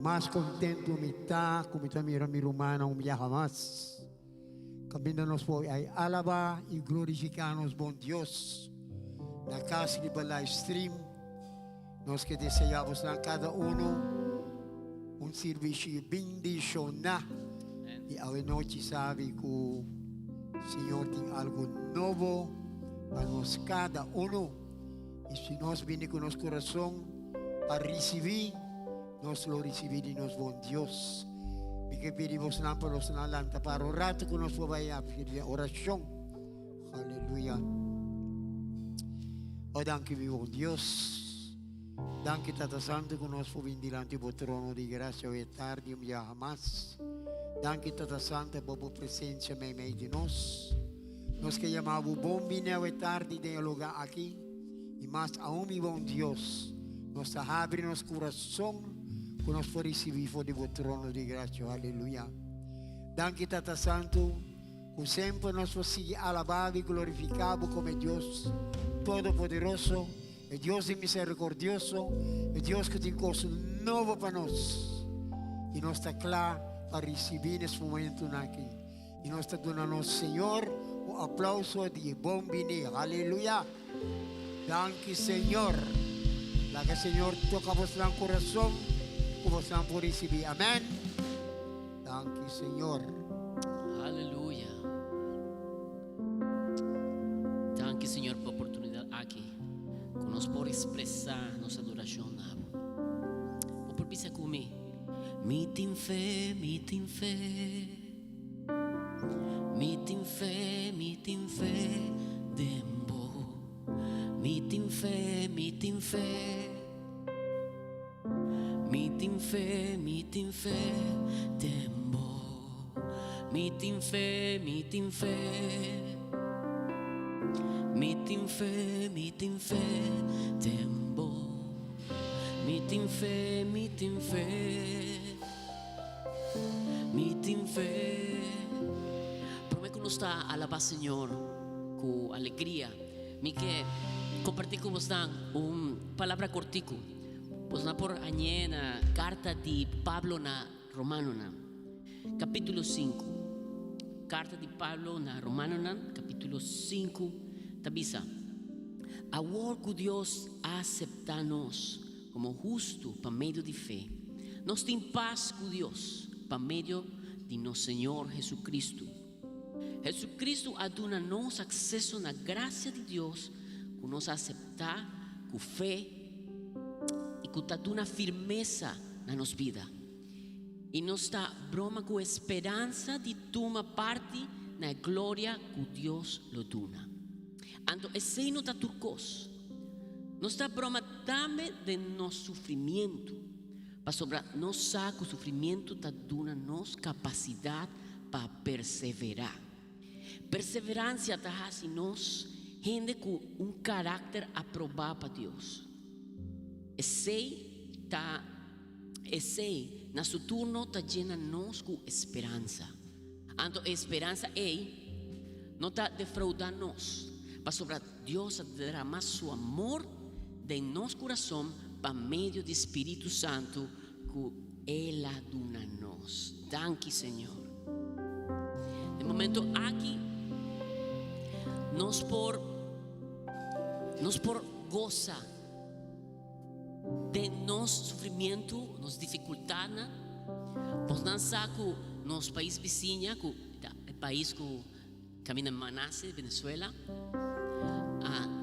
Más contento me está, como también mi rumana, un viaje más. Caminando nos foi a alabar e glorificarmos bom Deus. Na casa de live stream, nós que desejamos a cada um serviço bendicionar. E a noite sabe que o Senhor tem algo novo para nós cada E se nós vem com nosso coração para receber, nós lo receber de nosso bom Deus. E que pedimos na palavra na lanta para o rato que nós vamos a oração. Aleluia. Oh, danke meu bom Deus. Danke Tata Santo que nós vamos vir diante do trono de graça hoje tarde e jamais. Danke Tata Santo por a presença meio de nós. Nós que chamamos bom vinho hoje tarde de lugar aqui. E mais aún meu bom Deus. Nós abre nosso coração que nós for receber de o trono de graça. Aleluia. Danke Tata Santo, que sempre nós vamos seguir alabado e glorificado como Deus Todo-Poderoso, é Deus misericordioso, é Deus que tem coisas novas para nós. E nós está claro para receber nesse momento aqui. E nós está dando ao nosso Senhor um aplauso de bom vinho. Aleluia. Danke Senhor. Lá que o Senhor toca vosso coração. Você não pode receber. Amém. Danke, Senhor. Aleluia. Danke, Senhor, por a oportunidade aqui. Que nós podemos expressar nossa adoração. Vou por pensar comigo. Me tem fé, me tem fé. Me tem fé, me tem fé. Dembo. Me tem fé, me tem fé. Meeting fe, tembo. Meeting fe, tembo. Meeting fe. Promete que nos está a alabar Senhor com alegria. Me que compartir com vocês palavra cortico. Pues na por añena carta de Pablo na Romano na capítulo 5. Carta de Pablo na Romano na capítulo 5 tabisa. Agora que Deus acepta-nos como justo para meio de fé, nós temos paz com Deus para meio de nosso Senhor Jesucristo. Jesucristo aduna-nos acesso na graça de Deus que nos aceitar com fé que está dando firmeza na nossa vida e nos está broma com esperança de tomar parte na glória que Deus lo duna. Então, esse não está turcos. Nos está broma também de nosso sofrimento, para sobre nós saber que o sofrimento está dando nos capacidade para perseverar. Perseverança está fazendo nós gente com caráter aprovado para Deus. Esse na seu turno está llena nos com esperança. Então, a esperança não está defraudando nos, para sobre Deus derramar seu amor de nosso coração para meio do Espírito Santo que Ele dá a nós. Danke, Senhor. De momento aqui, nós por gozar de nosso sofrimento, nossa dificuldade, pois não sabe que nosso país vizinho, o país que caminha Manasseh, Venezuela,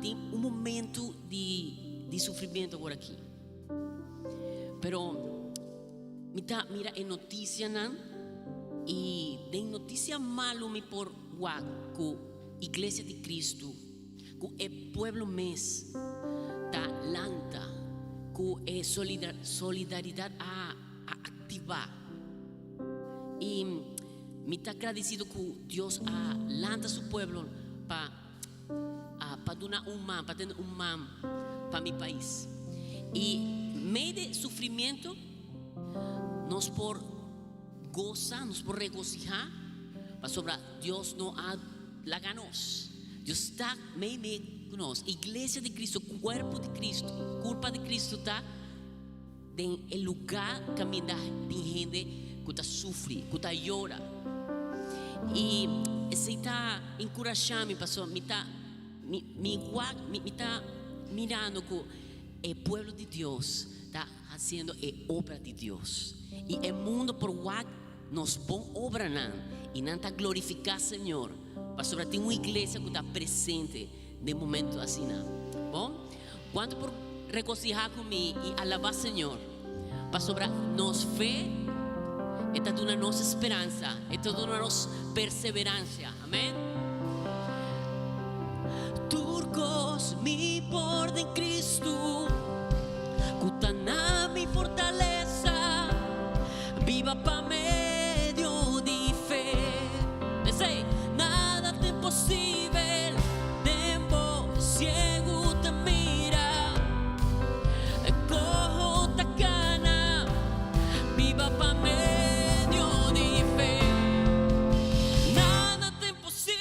tem momento de sofrimento agora aqui. Pero mira a notícia e de notícia malo me por que Igreja de Cristo, que o pueblo mes da lanta que solidariedade a ativar. E me está agradecido que Deus lanta seu povo para dar para ter para meu país. E meio de sofrimento, nós por gozar, nós por regocijar, para sobre Deus não laganos. Deus está meio conosco. Igreja de Cristo, corpo de Cristo, culpa de Cristo está del lugar caminhar tem gente que está sofre, que está llora. E se está encorajando, pastor, me está mirando que o povo de Deus está fazendo a obra de Deus. E o mundo por what nos bom obra não, e não está glorificar Senhor. Pastor, tem uma igreja que está presente no momento assim, não? Bom, quanto por regocijar comigo e alabar Senhor, pastor, nos fé, esta é uma nossa esperança, esta é uma nossa perseverança, amém? Turcos mi por em Cristo, cutana mi fortaleza, viva pa medio de fé. Sei, nada é impossível, tempo ciego te mira, cojo ta cana, viva pa medio de fé. Nada é impossível.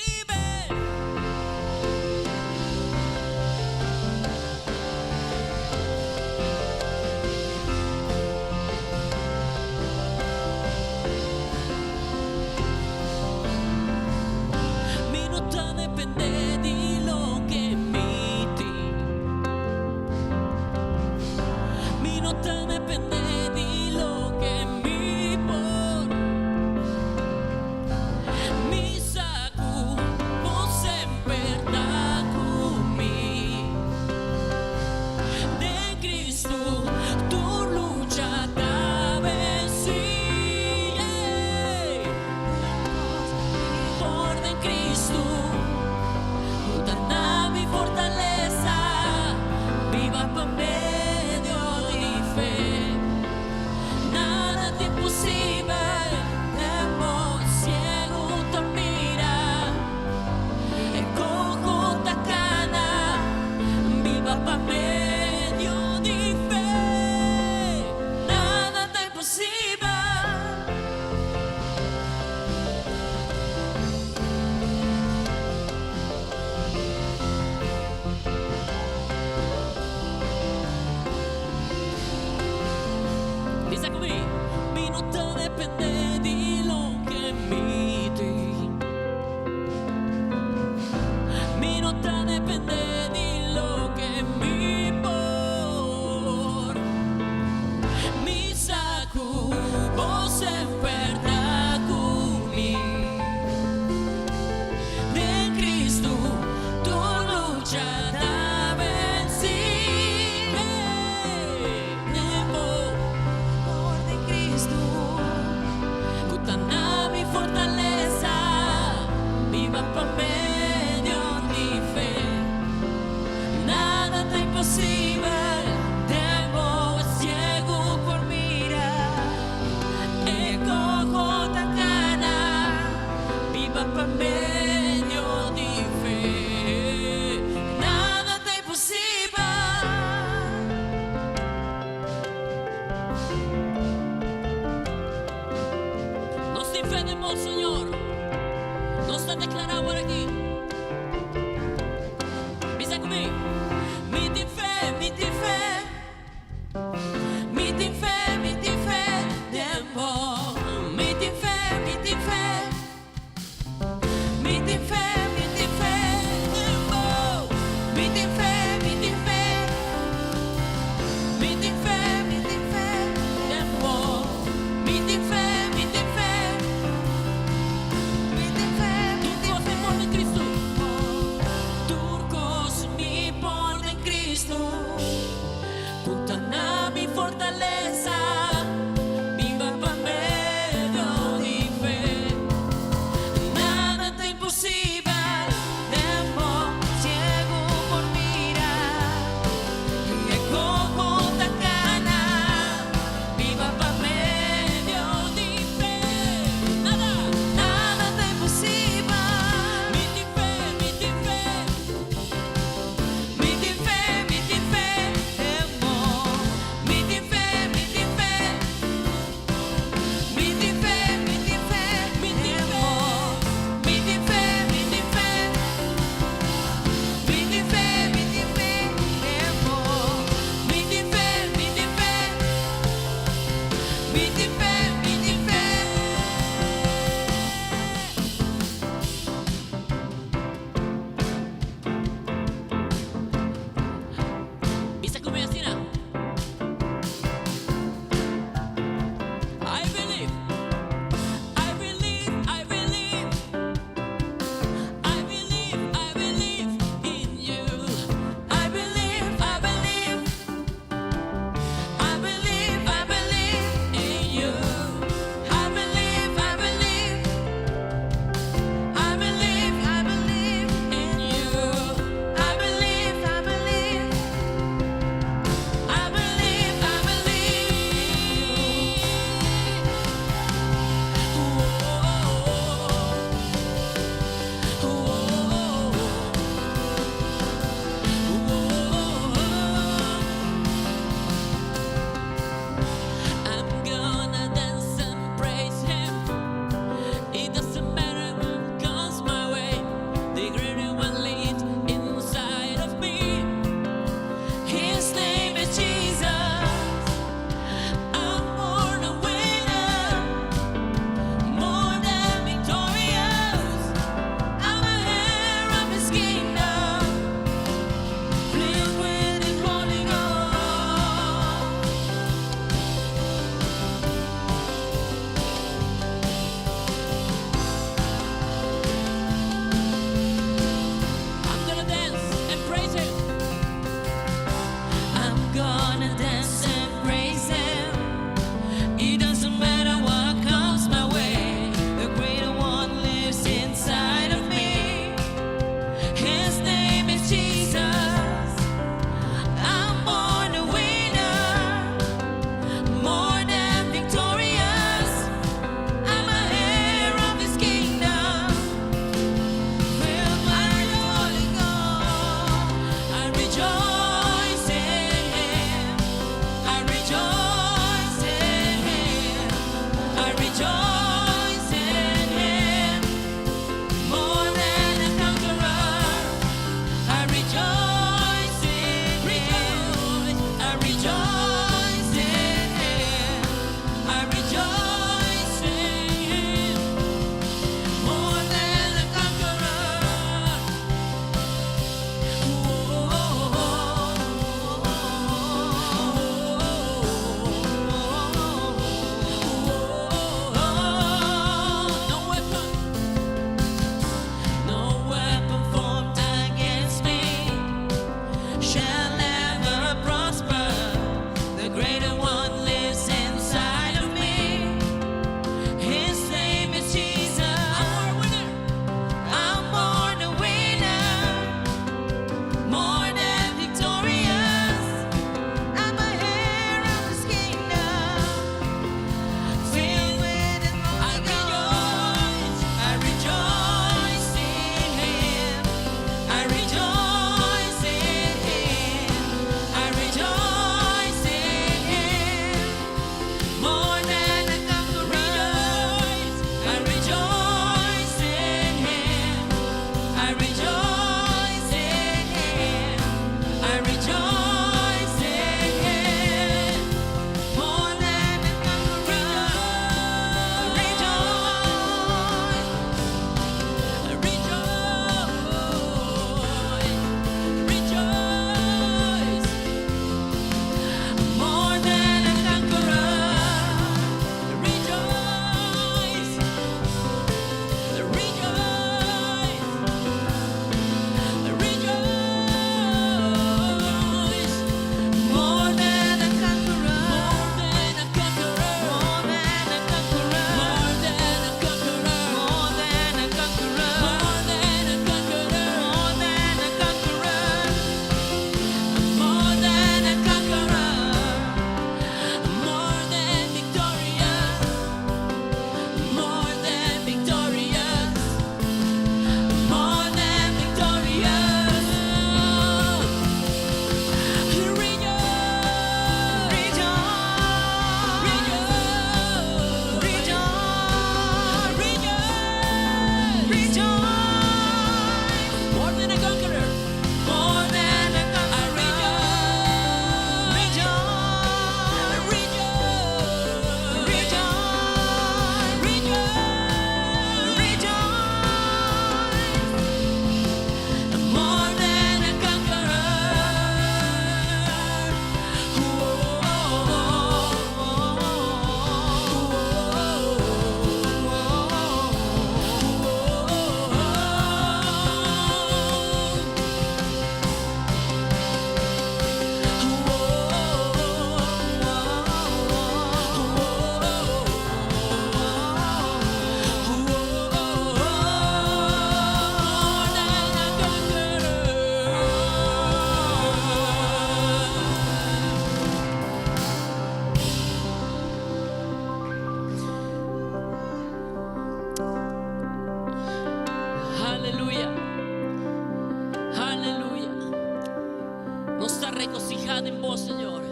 seguridad en vos, Señor.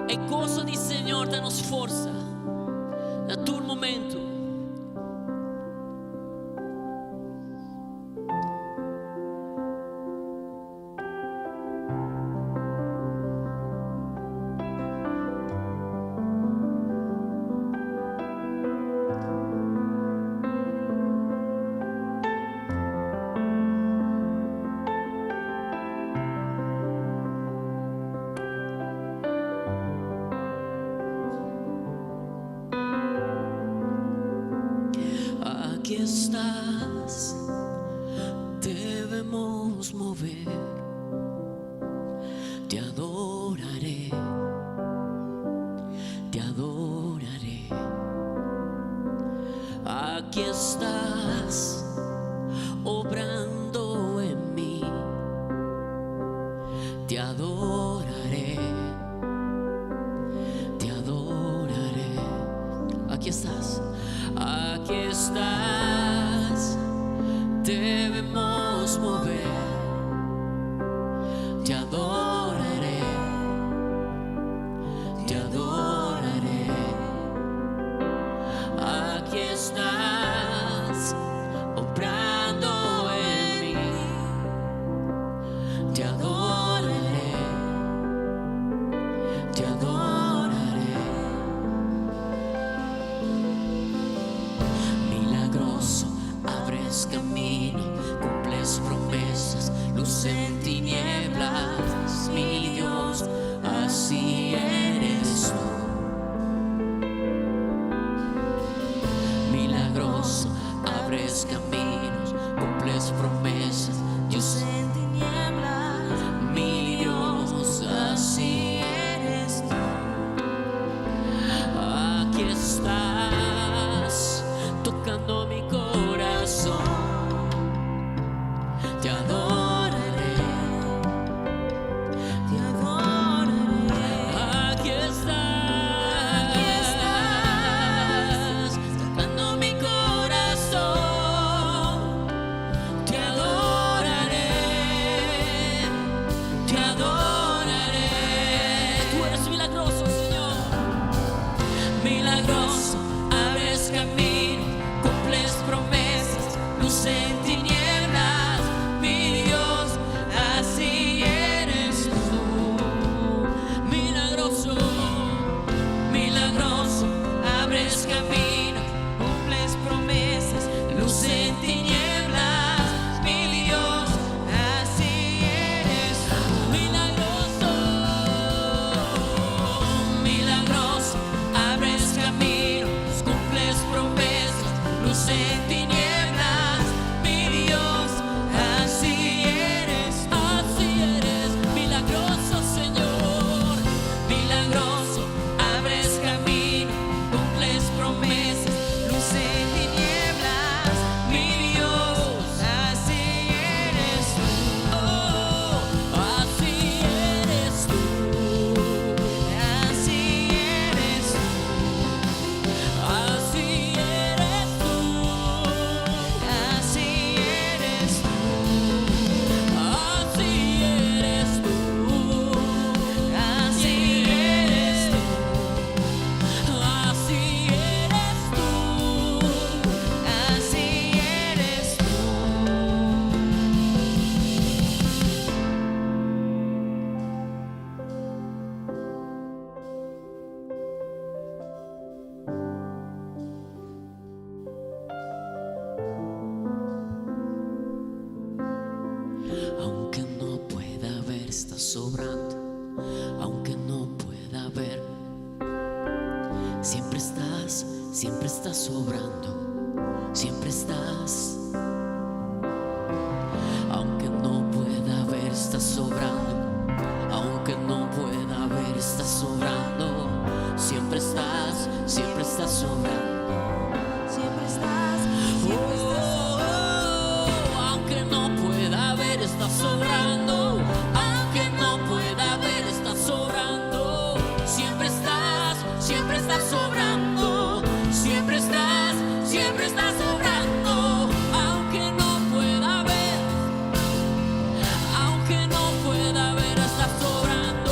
El gozo del Señor danos fuerza a todo momento. Aquí estás, debemos mover, te adoraré, te adoraré. Aquí estás, obrando en mí, te adoraré, te adoraré. Aquí estás, aquí estás, debemos mover, te adoraré, te adoraré. Aquí estás, obrando en mí, te adoraré, te adoraré. Milagroso, abres camino, cumples promesas, luz en tinieblas, mi Dios, así eres tú. Milagroso, abres caminos, cumples promesas, Dios en tinieblas, mi Dios, así eres tú. Aquí estás, tocando mi corazón, te adoraré, te adoraré. Aquí estás, tocando mi corazón, te adoraré, te adoraré. Tú eres milagroso, Señor, milagroso, abres camino, cumples promesas, luz en tinieblas, mi Dios, así eres tú. Milagroso, milagroso, abres camino, cumples promesas, luz en tinieblas, mi Dios, así eres tú. Milagroso, milagroso, abres caminos, cumples promesas, luz en tinieblas, mi Dios, así eres, milagroso, Señor, milagroso, abres camino, cumples promesas, luz en tinieblas, mi Dios, así eres tú. Oh, así eres tú, así eres tú. Así eres tú, así eres tú, así eres tú, así eres tú, así eres tú, así eres tú. Aunque no pueda ver, estás sobrando. Aunque no pueda ver, siempre estás sobrando. Siempre estás. Aunque no pueda ver, estás sobrando. Aunque no pueda ver, estás sobrando. Siempre estás sobrando. Siempre estás, siempre estás. Aunque no pueda ver, estás sobrando. Aunque no pueda ver, estás sobrando. Siempre estás sobrando. Siempre estás sobrando. Aunque no pueda ver, aunque no pueda ver, estás sobrando.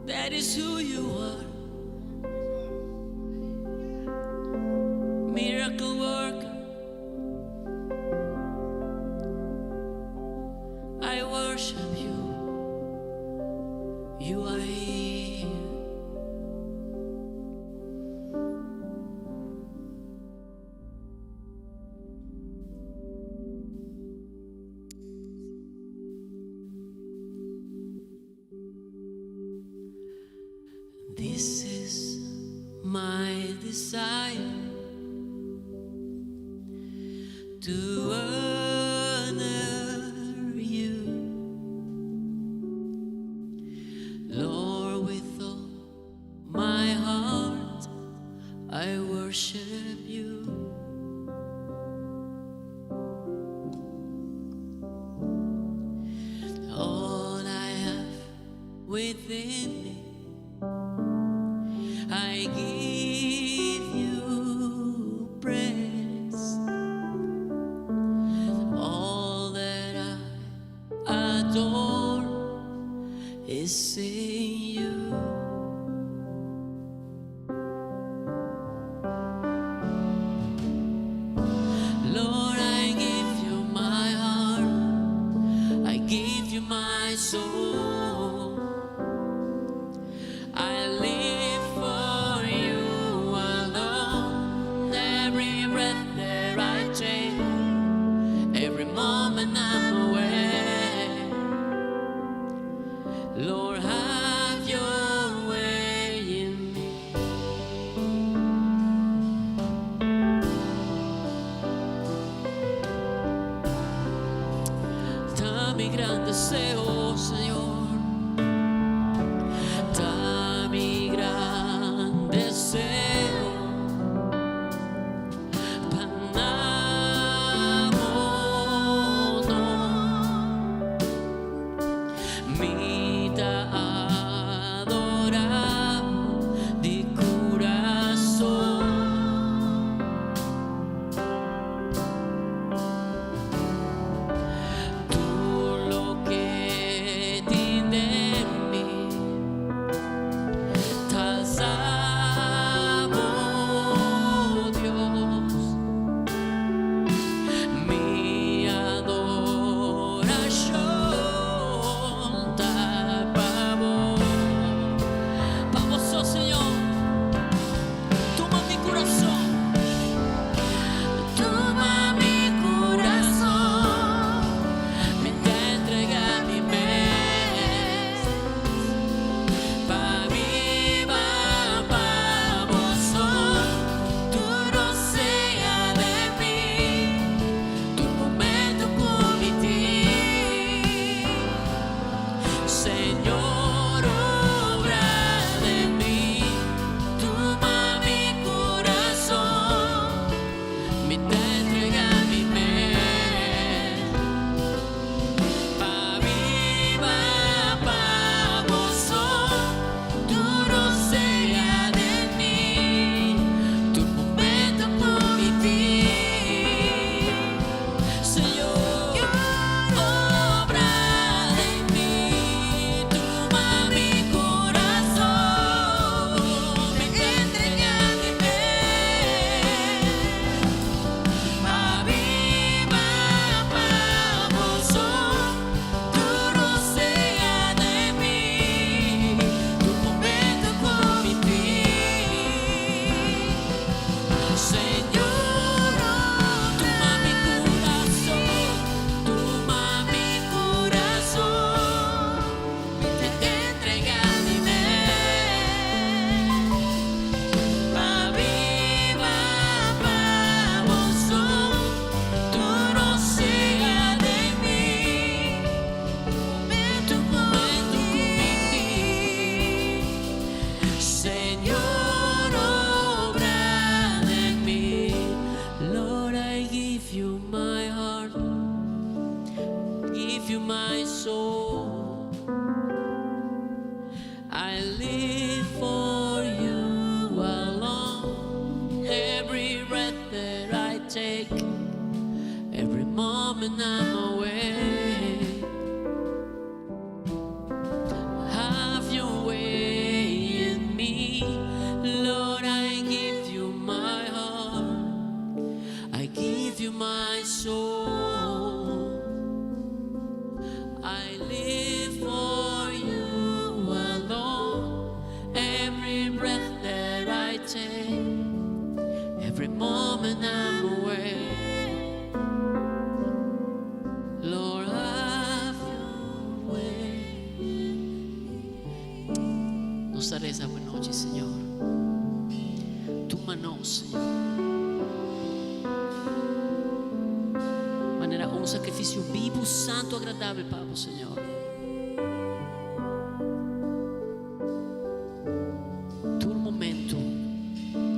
That is who you are. Miracle worker. I worship you. You are here. This is my desire, to honor you, Lord, with all my heart I worship you. All I have within me I give you praise. All that I adore is in you. Lord, I give you my heart, I give you my soul. I live for you alone. Every breath that I take, every moment I'm away. Lord, have your way in me. Da mi gran deseo, Señor. Da mi gran deseo. Mita adorar di corazón. Tú lo que tienes en mí, t'alzamos, Dios, mi adoración tapamos. Vamos, oh Señor, toma mi corazón, toma mi corazón, me te entrega mi mes, pa viva, vamos, oh, tú no sea de mí, tu momento commití, Señor, obra de mí, toma mi corazón, me te entrega mi mes, pa viva, vamos, oh, tú no sea de mí, tu momento commití, Señor, obra de mí, toma mi corazón, me entrega mi mes, pa viva, vamos, oh, tú no sea de mí, tu momento commití, Señor, toma mi corazón, me te entrega mi mes, pa viva, vamos, oh, tú no sea de mí, tu momento commití, Señor, obra de mí. Lord, I give you my heart, give you my soul. I live for you alone. Every breath that I take, every moment I'm away. Have your way gustaría esa buena noche, Señor. Tu mano, Señor. Manera un sacrificio vivo, santo, agradable, Pablo, Señor. Tu momento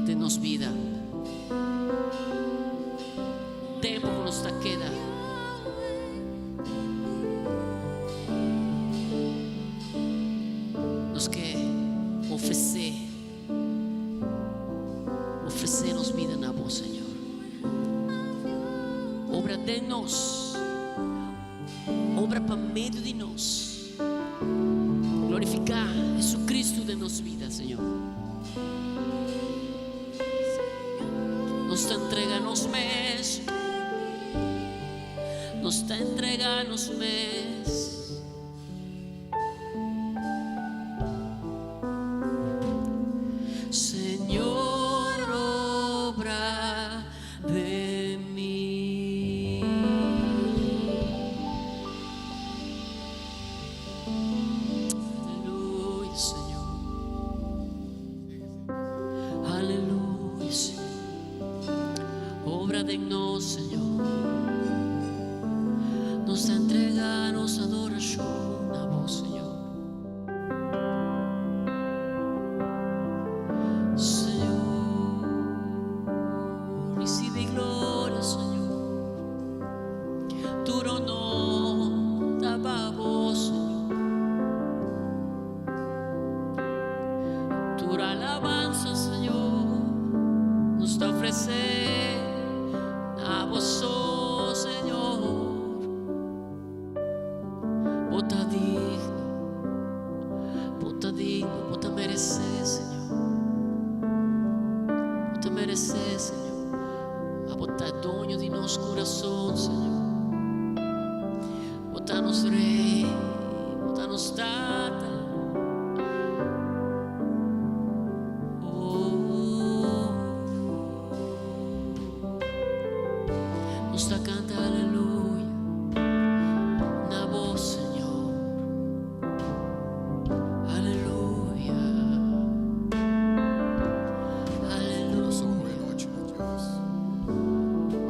de nos vida. Tempo que nos queda. Nos quer oferecer-nos vida na voz, Senhor. Obra de nós, obra para meio de nós, glorificar Jesus Cristo de nossa vida, Senhor. Nos entrega nos mesmos, nos entrega nos mesmos. Señor, obra de mí. Aleluya, Señor. Aleluya, Señor. Obra de nós, Señor. Nos entrega, nos adoración a vos, Señor. Alabanza, Señor, nos está ofrecer a vos, oh Señor. Bota digno, bota merecer, Señor. Bota merecer, Señor. A botar dono de nosso coração, Senhor. Bota nos rei, bota nos tata. Nos canta aleluia na voz, Senhor. Aleluia. Coração, Aleluia. boa noite, meu Deus.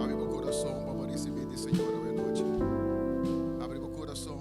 Abre meu coração para receber de Senhor, boa noite. Abre meu coração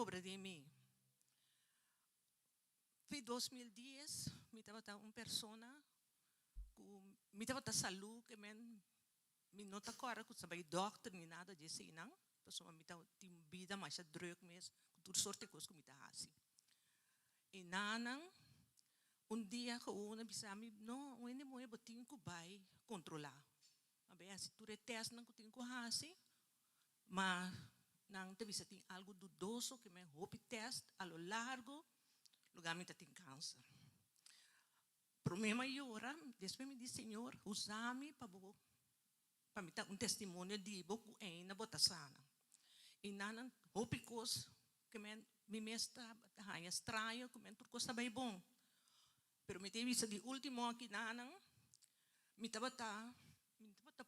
obra de mim. Foi 2010, me estava uma pessoa com me estava saúde que me não está agora com saber doctor nem nada disso não, pessoa me estava tem vida mais a druk mesmo, com toda sorte de coisas que me está assim. E nanang dia que uma bisa me não, ainda moe botinho que vai controlar. Mas assim tu teste não que tem que assim, mas não te bisa tem algo dudoso que me hope teste a lo largo lugar me tem câncer. Problema eu ora, depois me disse Senhor, usa-me para me dar testemunho de boco ainda bota sana. E nanan hope cos que me mesta hanya estranho que me turco está bem bom. Pero me teve isso de último aqui nanan me tava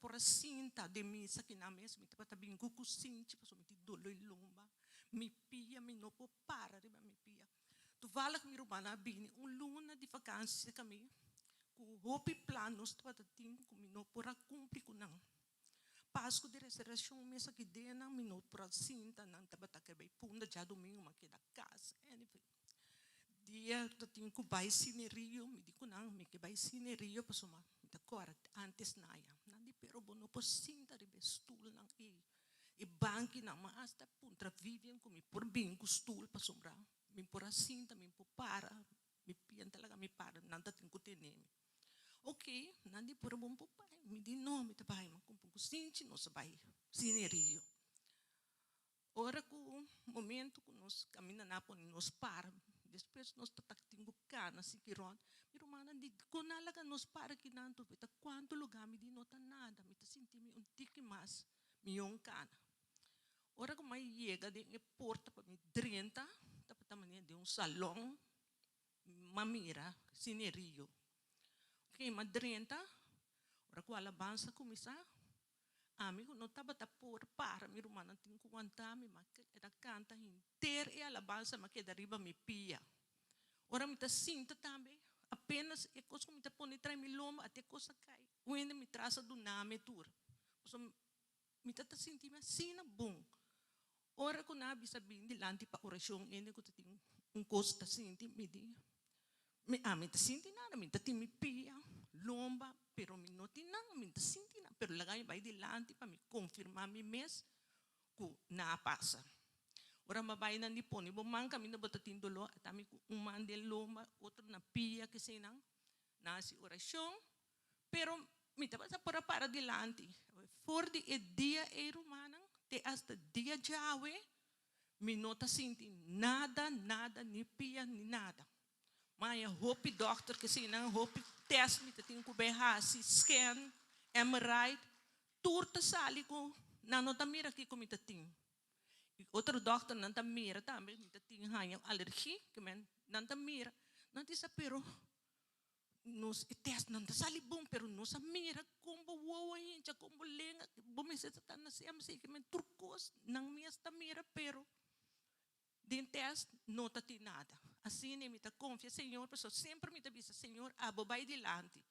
por cinta de missa aqui na mesa, me tava bem cuco cinti, passou me dolo e lomba, me pia, me não pode parar de me pia. Tu fala que me roubana bem, luna de vacância kami, com hope planos tu pata ting, com me não pora cumprir com não. Páscoa de ressurreição mesa que dena, me não pora cinta, não tava que bem punda já domingo, mas que da casa, anyway. Dia tu tinha que vai sinerio, me digo não, me que vai sinerio, passou uma, me agora antes naia, não de pero bono por cinta de bestul não e banque não, mas hasta puntra vivem com me por bem com stool passou bra, me por a cinta, me por para, me pian talaga me para, não tá tem que ter neme. Ok, não de por bom pai, me di não, me tá pai, mas com pouco cinti não se vai sinerio. Ora com momento que nós caminhamos na pon nos para depois nós tatatingo cana si kiron pero mana di ko nalaga nos para que nanto pita quanto lugar me di nota nada me ta senti me tiki mas me yon cana ora como chega de porta para me 30 ta pata mania de salão mamira sinerio ok ma 30 ora com alabança começar amigo não estava por para me rumana tem que aguentar me mas era canta inteira e alabança mas que dariba me pia ora me tá sinta também apenas é coisa que me tá põe trai me loma até coisa cai o ainda me traça do nome tur so me tá sentindo assim na bom ora com na bisa bem de lanti pa oração ainda que tem coisa tá sentindo me di me tá sentindo nada me tá me pia lomba pero mi não tem nada me tá sentindo nada pero lagai vai de lanti para me confirmar me mês que na passa ora mabai na nipon ibo man kami na batatin dolo at ami umandel loma outro na pia que sei nang nasi oração pero me tava para dilante for de dia e romanang te hasta dia jawe me nota sinti nada ni pia ni nada mas hope doctor que sei nang hope test me te tinha que berrar si scan MRI turta sali ko nanota mira que como te tinha outro doctor não tá mira também não tem hanya alergia que men não tá mira não te sapero nos teste não tá sali bom pero nos mira como uau ainda como lenga bom me se tá na CMC que men turcos não me está mira pero den teste não tá tem nada assim nem me tá confia Senhor pessoa sempre me tá visa Senhor abo vai dilante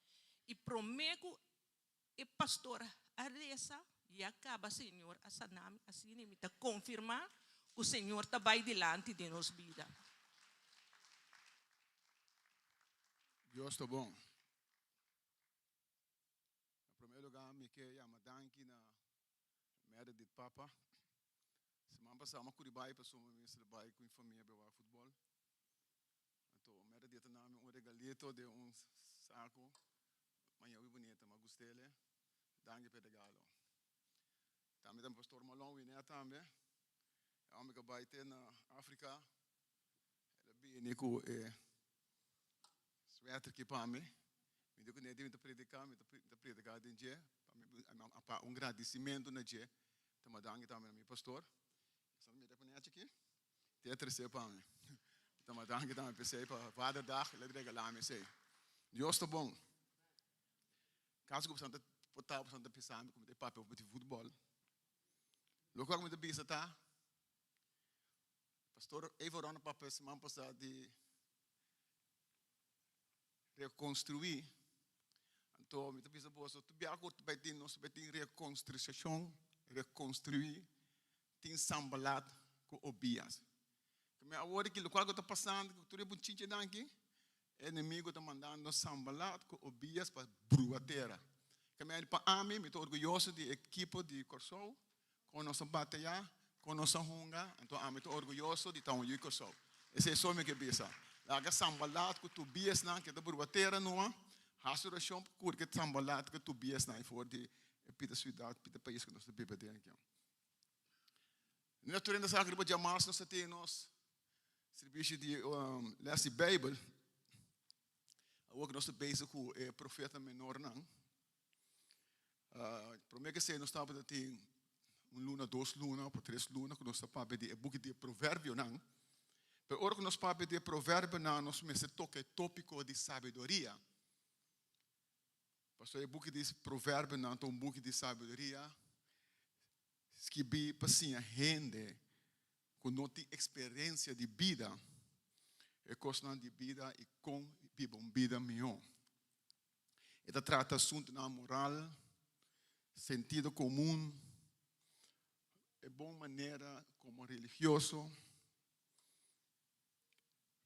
e prometo e pastora aresa e acaba, Senhor, a sanami, assim me está confirmar que o Senhor está bem delante de nossa vida. Deus está bom. Em primeiro lugar, me quero chamar aqui na merda de Papa. Semana passada, eu fui para o ministro de com a família para futebol. Então, merda de nome um regalito de saco. Mas eu bonita, mas gostei dele. Danke pelo regalo. Também tem o pastor Malon, né, também. É um que vai ter na África. Ele vem com sweater que para mim. Me digo que nem de predicar de dia. Um agradecimento na dia. Então, danke também ao meu pastor. Só me depois aqui. Tem a terceira para mim. Então, danke também para Vader Dag. Ele regalar me sei. Deus está bom. Caso que você não está pensando como de papel de futebol. Logo como de bisa tá. Pastor Everon papel semana passada de reconstruir. Então, me bisa boa, tu bia curto vai ter nós vai ter reconstrução, reconstruir, tem sambalado com obias. Que me agora que o qual está passando, que tudo é bonito daqui, o inimigo está mandando sambalat com obias para bruateira. Que me para a mim, estou orgulhoso de equipe de Corsol, com nossa batalha, com nossa hunga, então a mim estou orgulhoso de estar onde Corsol. Esse é só o que pensa. Laga sambalat com tubias na que está bruateira não há, hasuração por que sambalat com tubias na for de pita cidade, pita país que nós estamos vivendo aqui. Naturalmente, essa agriba de amarras nós temos serviço de ler a Bíblia. O que nós estamos com o profeta menor não. Primeiro que sei nós estamos tem luna, 2 luna, ou 3 luna que nós estamos de book de provérbio não. Mas agora que nós estamos de provérbio não, nós começamos a tocar tópico de sabedoria. Pastor, o book de provérbio não, então um book de sabedoria. Que para sim a gente que não tem experiência de vida, é coisa de vida e com uma vida melhor. Ele trata assunto na moral, sentido comum, é boa maneira como religioso.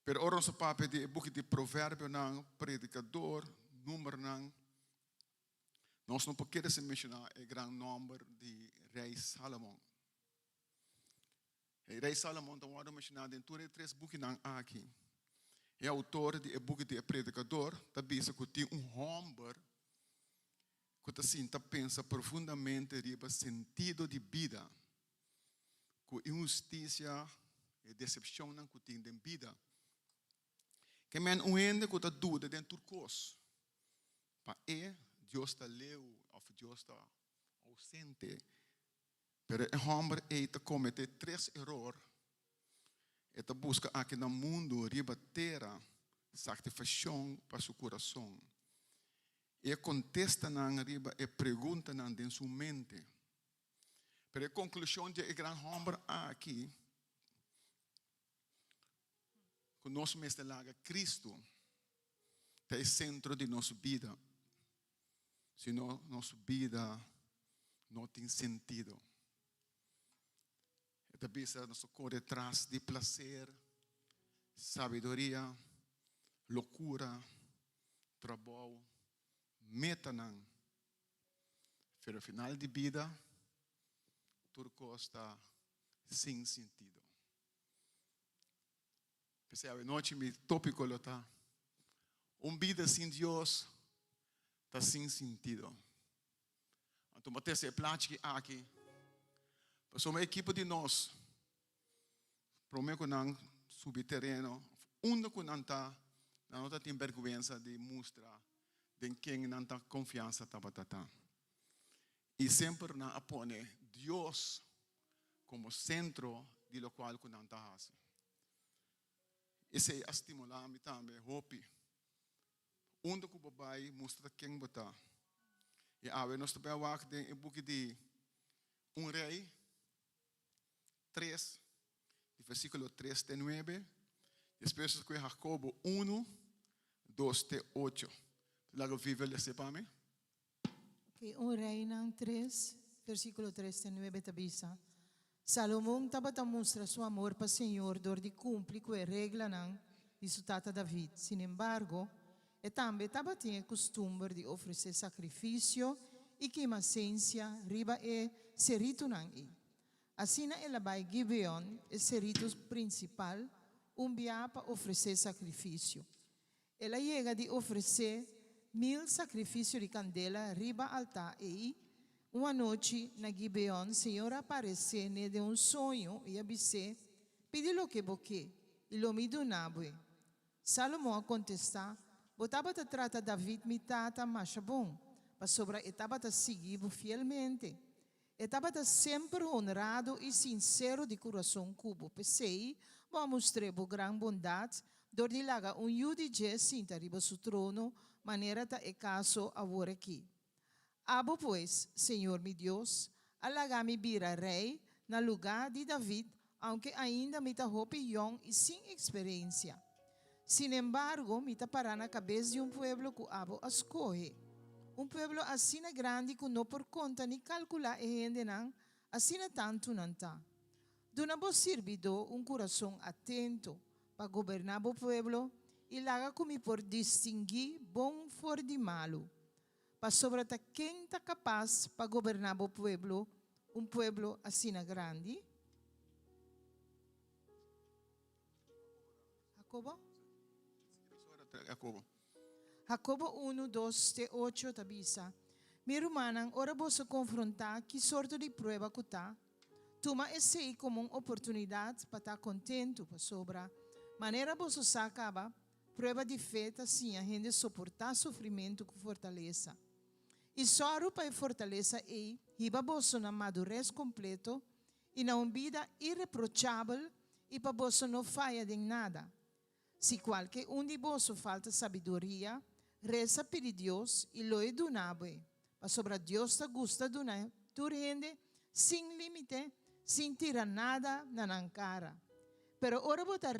Pero ora nosso papo de book de provérbio não, predicador, número não. Nós não podemos mencionar o grande número de rei Salomão. O rei Salomão está mencionado em todos os 3 books aqui. É autor do book de predicador, está dizendo que tem homem que assim pensa profundamente sobre o sentido de vida, com injustiça e decepção que tem em vida. Que men uende que está dúvida dentro do curso. Para Deus está leu, ou Deus está ausente. Pero o homem está cometendo 3 erros. Ele busca aqui no mundo rebater satisfação para seu coração. E contesta na riba e pergunta na em sua mente. Pero a conclusão de grande homem aqui, que nosso mestre laga Cristo, é o centro de nossa vida. Senão nossa vida não tem sentido. E também nós corre atrás de prazer, sabedoria, loucura, trabalho, meta não. Pero final de vida, tudo está sem sentido. Pensei, a noite me tópico está. Vida sem Deus está sem sentido. Então, vou ter essa plática aqui. Para uma equipe de nós, prometo que não subterrâneo, onde que não tem vergonha de mostrar de quem não tem confiança tá. E sempre não apone Deus como centro de lo qual que não está assim. Esse é estimular-me também, hope. Onde que o babai mostra quem botar. E nós também vamos ver o book de rei 3, versículo 3 de 9. Depois que Jacobo 1, 2 de 8. Logo vive esse para mim. Okay, rei 3, versículo 3 de 9 tabisa. Salomão estava a mostrar seu amor para o Senhor, dor de cumprir com a regra de sua tata David. Sin embargo, e também estava tinha costume de oferecer sacrifício e queimassência riba e serito nangi. Assim ela vai Gibeon, o serito principal, via para oferecer sacrifício. Ela chega de oferecer 1000 sacrifícios de candela riba altar e uma noite na Gibeon, o Senhor apareceu de sonho e disse: pedi o que você, e lo me donabue. Salomão contestou: botava a trata David mitata macha bom, para sobra estava a seguir fielmente. Estava sempre honrado e sincero de coração cubo. Pensei, vamos mostrar a grande bondade, dor de laga jude sinta riba su trono, maneira ta é caso agora aqui. Abo pois, Senhor meu Deus, alaga-me vira rei na lugar de David, aunque ainda me hope young e sem experiência. Sin embargo, me para na cabeça de pueblo que abo escolhe. Pueblo assim grande que não por conta ni calcular e gente não, assim tanto não tá. Duna vos servido un corazón atento para gobernar o pueblo e laga como por distinguir bom for de malo. Para sobrata quem está capaz para governar o pueblo, pueblo assim grande. Jacobo? Jacobo. Jacobo 1, 2, 8, tabisa. Mi rumanang, ora você confrontar que sorte de prova que tá. Toma esse como uma oportunidade para estar contente para sobra. Maneira você sacaba, prova de fé, assim, a gente suportar sofrimento com fortaleza. E só para fortaleza é, riba você na madurez completo e na uma vida irreprochável e para você não falha de nada. Se qualquer um de vós falta sabedoria, reza pedir Deus e lo donabe. Para sobre Deus te gusta donar, tu rende sem limite, sem tirar nada na cara. Pero ora bota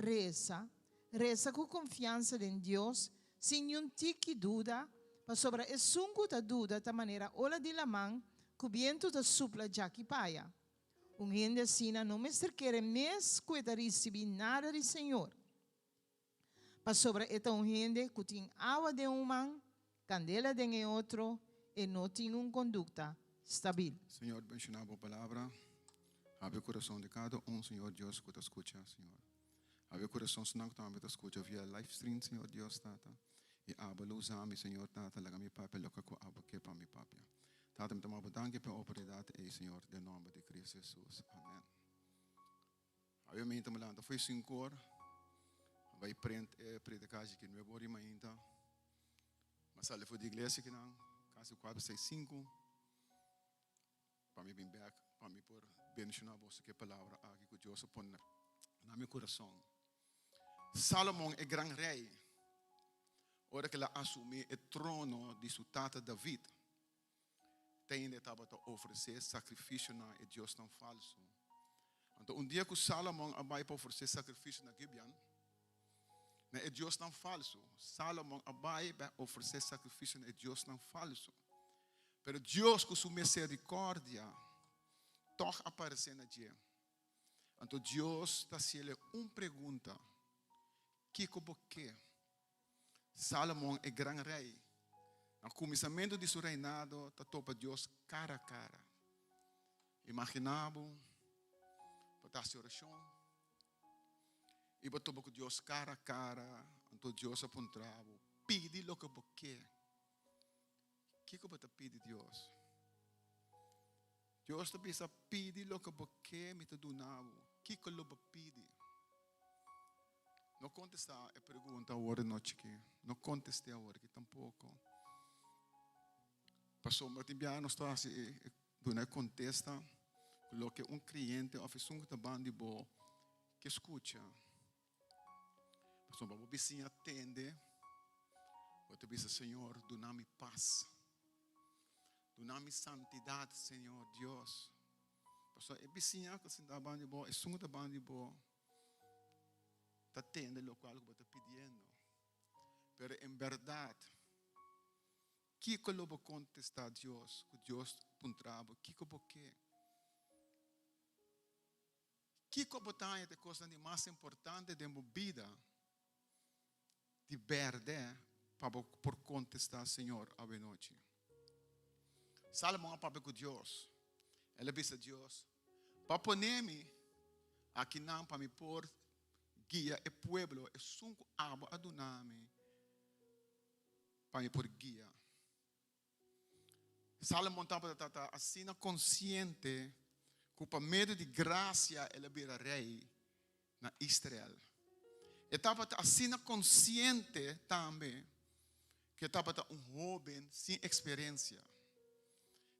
reza com confiança em Deus, sem nenhum tique dúvida, para sobre é sungo ta dúvida da maneira ola de la mão, cubiento da supla já que paia. Gente assim não me quer mais cuida receber nada do Senhor. Para sobre esta gente que tem água de uma, candela de outro, e não tem uma conduta estável. Senhor, mencionava a palavra. Abre o coração de cada Senhor Deus, que te escuta, Senhor. Abre o coração, Senhor, que também te escuta via live stream, Senhor Deus, Tata. E abre o usami, Senhor, Tata, laga mi papi, loca com abre que para mi papi. Tata, me tomava danke pela oportunidade, Senhor, em nome de Cristo Jesus. Amém. Aí eu me entamando, foi 5 horas. Vai predicar que não é bom ainda. Mas ali foi de igreja que não, quase 4, 6, 5. Para mim vir back, para mim por bendicionar você que palavra aqui que Deus põe na meu coração. Salomão é grande rei. Ora que ele assumiu o trono de seu tata David, tem de estava a oferecer sacrifício na Deus não falso. Então dia que Salomão vai para oferecer sacrifício na Gibeon, é Deus não falso. Salomão vai oferecer sacrifício na Deus não falso. Pero Deus com sua misericórdia toch aparece na dia. Então Deus está fazendo uma pergunta. Que como que? Salomão é grande rei. No começamento de seu reinado, está topa Deus cara a cara. Imaginava, para a oração. E botou com Deus cara a cara, então Deus apontava, pede lo que você quer. O que você pede Deus? Deus te pensa, pede lo que você quer, me te donava. O que você pede? Não contesta a pergunta agora noite que, não conteste agora que tampouco. Pastor Martin Biano está assim, não contesta lo que cliente oferece que bandi bo que escuta. Pastor Babu vizinha atende, você diz Senhor, dá-me paz. Dá-me santidade, Senhor Deus. Pastor, é vizinha que se dá bandi bo, é sungo da bandi bo. Tá tendo o qual você está pedindo. Pero em verdade, que eu vou contestar a Deus, que Deus puntrava, que eu vou querer. Que eu vou dar a coisa mais importante da minha vida, de verdade, para por contestar Senhor a noite. Salomão é para com Deus. Ele disse a Deus, para poner-me aqui não para me pôr guia e pueblo e sunco abo aduname para me por guia. Salomão estava assim consciente que por meio de graça ele vira rei na Israel. Estava assim consciente também que estava jovem sem experiência.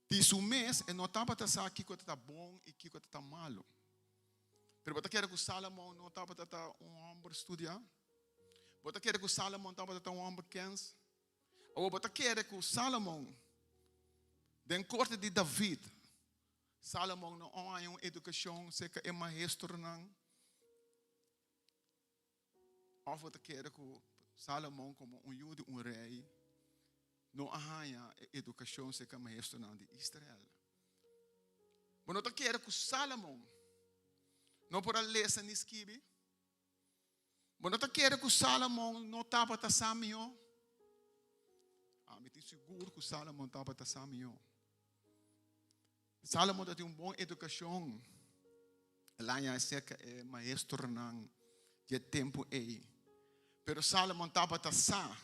De seu mês ele não estava a que está bom e que está malo. Pero você quer que Salomão não estava homem estudar? Você quer que Salomão estava homem quens? Ou você quer que Salomão, den corte de David, Salomão não há uma educação, se que é maestro não? Ou você quer que Salomão como jude, rei, não há uma educação, se que é maestro não de Israel? Mas você quer que Salomão não por a lesa ni esquibi. Mas não quer que Salomão não estava a samio. Me tenho seguro que Salomão estava a samio. Salomão tem uma boa educação. Lá é cerca é maestro não de tempo aí. Pero Salomão estava a sa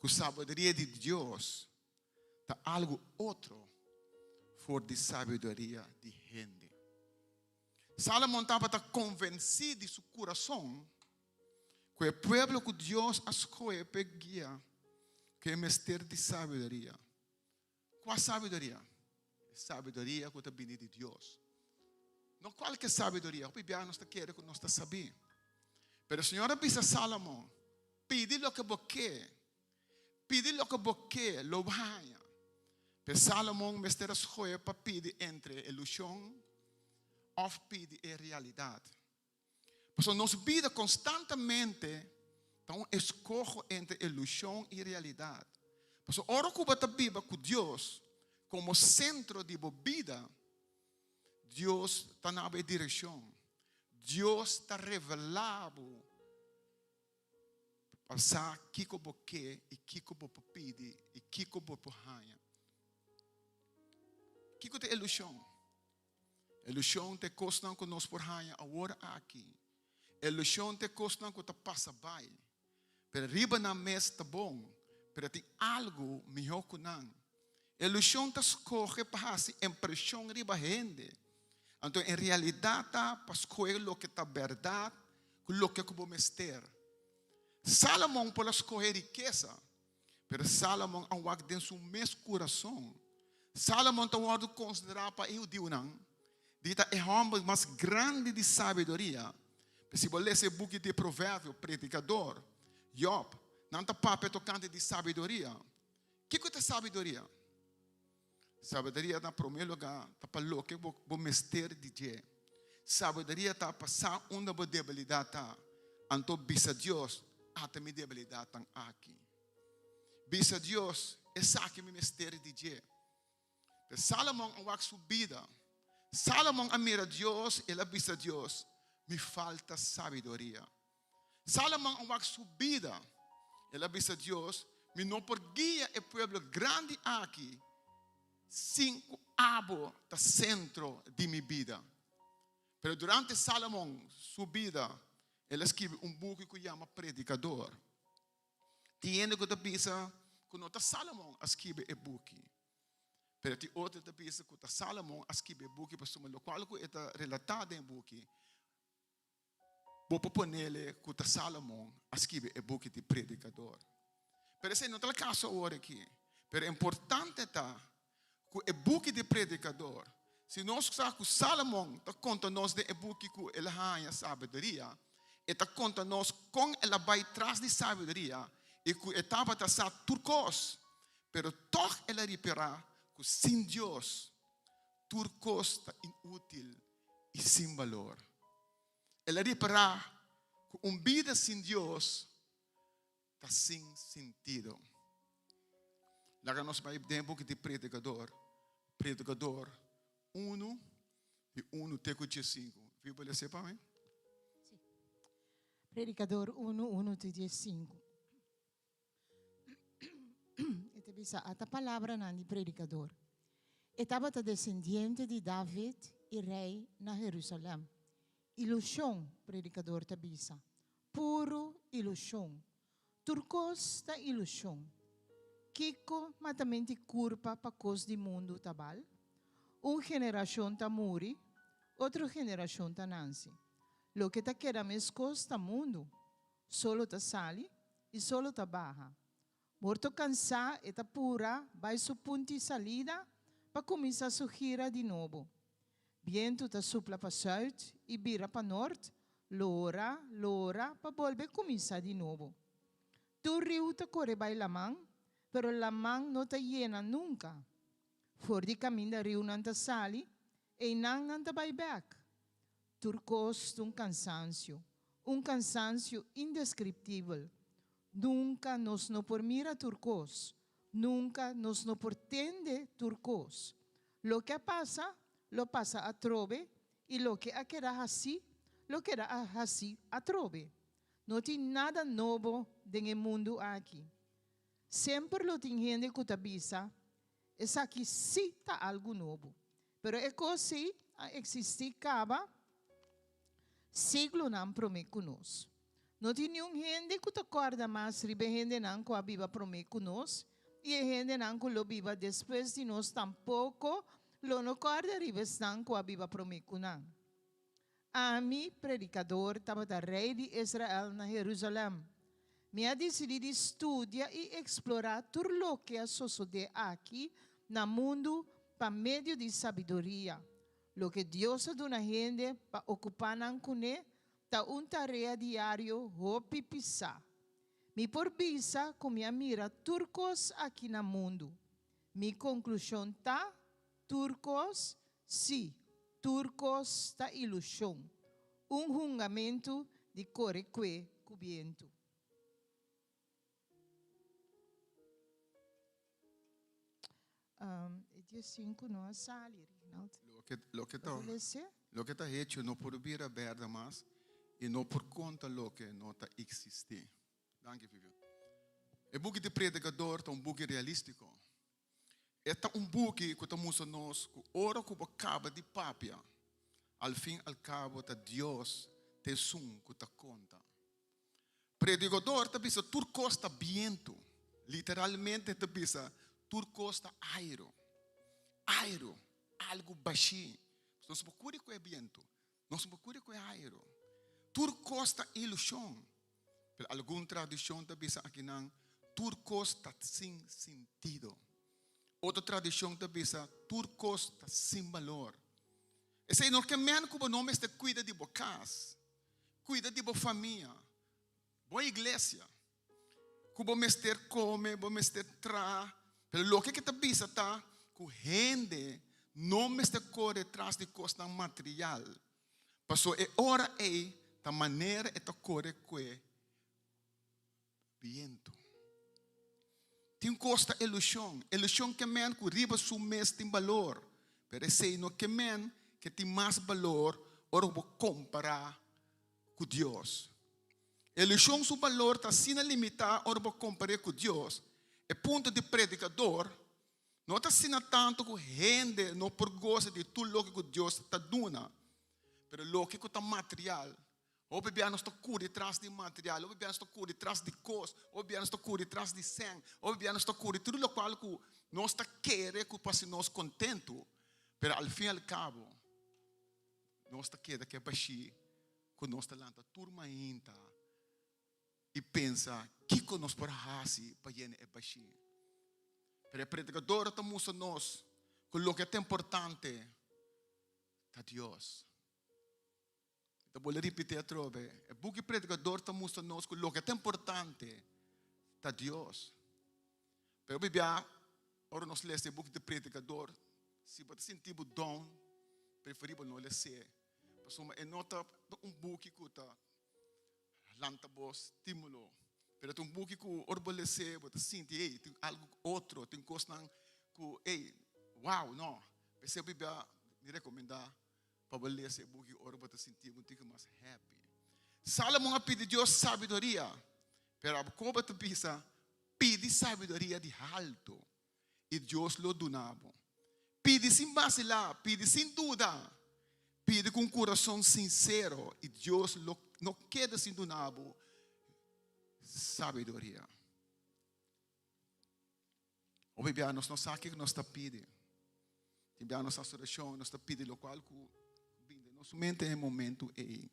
que a sabedoria de Deus está algo outro fora de sabedoria de gente. Salomão estava convencido de seu coração que o povo que Deus escolheu para guiar, que é mistério de sabedoria. Qual sabedoria? Sabedoria que vem de Deus. Não qualquer sabedoria. O Bíblia nós quer que nós saber. Mas o Senhor disse a Salomão: pede lo que você quer. Pede lo que você quer, lo vai. Mas Salomão mistério escolheu para pedir entre ilusão ou pedir a realidade. Por isso, nossa vida constantemente então escolhe entre ilusão e realidade. Por isso, ora que você vive com Deus como centro de sua vida, Deus está na direção. Deus está revelado para saber o que você quer e o que você pede e o que você ganha. O que é ilusão? Ilusão te custa que nós por ganhar agora aqui. Ilusão te custa que te passa bem. Pero riba na mesa está bom. Pero tem algo melhor que não. Ilusão te escolhe para fazer impressão riba gente. Então, em realidade, para escolher o que está verdade, o que é o mistério. Salomão pode escolher riqueza, mas Salomão é dentro do seu mesmo coração. Salomão está considerar para eu Deus não. Dita é o homem mais grande de sabedoria. Se você ler esse book de Provérbios, predicador, Job, não está papo tocante de sabedoria. O que é sabedoria? Sabedoria na primeiro lugar está para o que o mistério de Deus. Sabedoria está para passar onde a debilidade está. Então, bisa Deus, até minha debilidade está aqui. Bisa Deus, esse aqui é o mistério de Deus. Salomão é uma subida. Salomão admira Deus, ele bisa Deus. Me falta sabedoria. Salomão é uma subida. Ele bisa Deus. Me não por guia o povo grande aqui. 5 abo está centro de minha vida. Pero durante Salomão subida, ele escreve book que chama Predicador. Tiene que te pisa que não está Salomão escreve o book. Pero tem outro te pisa que está Salomão escreve o book, para o qual que está relatado em book. Vou pôr nele que está Salomão escreve o book de Predicador. Pero esse não é o caso agora aqui. Pero é importante está que o book de Predicador, se nós sabemos que Salomão está contando-nos de o book que ele ganha sabedoria, ele está contando-nos com ele vai atrás de sabedoria, e que estava a ser turcos, pero toch ele reparar que sem Deus, turcos está inútil e sem valor. Ele reparar que vida sem Deus está sem sentido. Lá nós vamos ver um pouco de Predicador. Predicador 1 e 1 Teco 5. Viu para você para mim? Sim. Predicador 1:1-5. Esta bisa a palavra na de predicador. Estava a descendiente de David e rei na Jerusalém. Ilusão, predicador tabisa. Puro ilusão. Turcos ta ilusão. Kiko matamente curpa para cos de mundo tabal. Geração ta muri, outra geração ta nansi. Lo que ta queda mescos ta mundo, solo ta sali e solo ta baja. Morto cansa e ta pura, vai su punti salida para começar su gira de novo. Viento ta supla para sul e vira para norte, lora para volver começar de novo. Tu rio ta corre vai la mão, pero la mão não está llena nunca. For de caminho da rio não está sali, e não está vai back. Turcos um cansancio indescriptível. Nunca nos no por mira turcos, nunca nos no por tende turcos. Lo que pasa, lo pasa a trove, e lo que era assim atrobe. Não tem nada novo no mundo aqui. Sempre lo tem gente que avisa, essa aqui sim está algo novo. Pero é coisa existe caba siglo não promete conosco. Não tem nenhum gente que acorda mais ribe gente não que a Bíblia promete conosco e a gente não que lo viva depois de nós tampouco lo não acorda ribe não que a Bíblia promete conosco. A mim, predicador, estava rei de Israel na Jerusalém. Me ha decidido estudar e explorar tudo o que sucede aqui no mundo por meio de sabedoria. Lo que Deus dá na gente para ocupar com ele, está uma tarefa diária, hopi pisar. Me por visa, como a mira turcos aqui no mundo. Mi conclusão está, turcos, sim. Turcos está ilusão, julgamento de correque cubiento. Dia 5 não sale, Rinaldo. Lo que está hecho no por vir a verdade mais e não por conta lo que não está existe. Danke, Vivian. O book de predicador é book realístico. É book que estamos nós, que ora que acaba de papia. Al fim al cabo, está Deus te sum que te conta. Predicador te bisa tur costa viento. Literalmente te bisa tur costa airo. Airo, algo baixinho. Não se procura com o viento. Não se procura com o airo. Tur costa ilusão. Pero alguma tradição te bisa aqui não. Tur costa sem sentido. Outra tradição te bisa tur costa sem valor. Esse não que men como nome este cuida de boa casa, cuida de boa família, boa igreja, como mester come, como mester tra, pero lo que te bisa tá, que gente não mester corre atrás de costa material, passou é hora da maneira é corre que viento. Tem costa ilusão que men que riba su mes tem valor, pero esse não que men que tem mais valor, ora vou comparar com Deus. Ilusão seu valor está sendo limitado, ora vou comparar com Deus. É ponto de predicador, não está sendo tanto que gente não por gosto de tudo o que Deus está dando, mas o que está material. Ou bebê nós está cura atrás de material, ou bebê nós está cura atrás de coisa, ou bebê nós está cura atrás de sangue, ou bebê nós está cura tudo o qual que nós está querer que passe nós contento, mas ao fim e ao cabo nós está queda que é baixi, que nós está lanta turma ainda e pensa que nós por fazer para ele é baixi. Pero o predicador está mostrando nós que o que é importante é Deus. Então vou repetir outra vez. O book predicador está mostrando nós que o que é importante é Deus. Pero bibia, ora nós lemos o book de predicador, se você sentir o dom, preferível não ler. É nota book que está lanta vos estímulo. Pero é book que orbo ler, você sente, tem algo outro, tem coisa que, wow, não. Você bibia me recomendar para ler esse book orbo você sentir muito mais happy. Salomão pede Deus sabedoria, pero como você pensa, pede sabedoria de alto e Deus lo donava. Pede sem vacilar, pede sem dúvida. Pede com coração sincero e Deus não queda sem donavo sabedoria. O bebê nós não sabemos que nós está pedindo. Bebê nós oração nós está pedindo o qual que nosso mente é momento aí.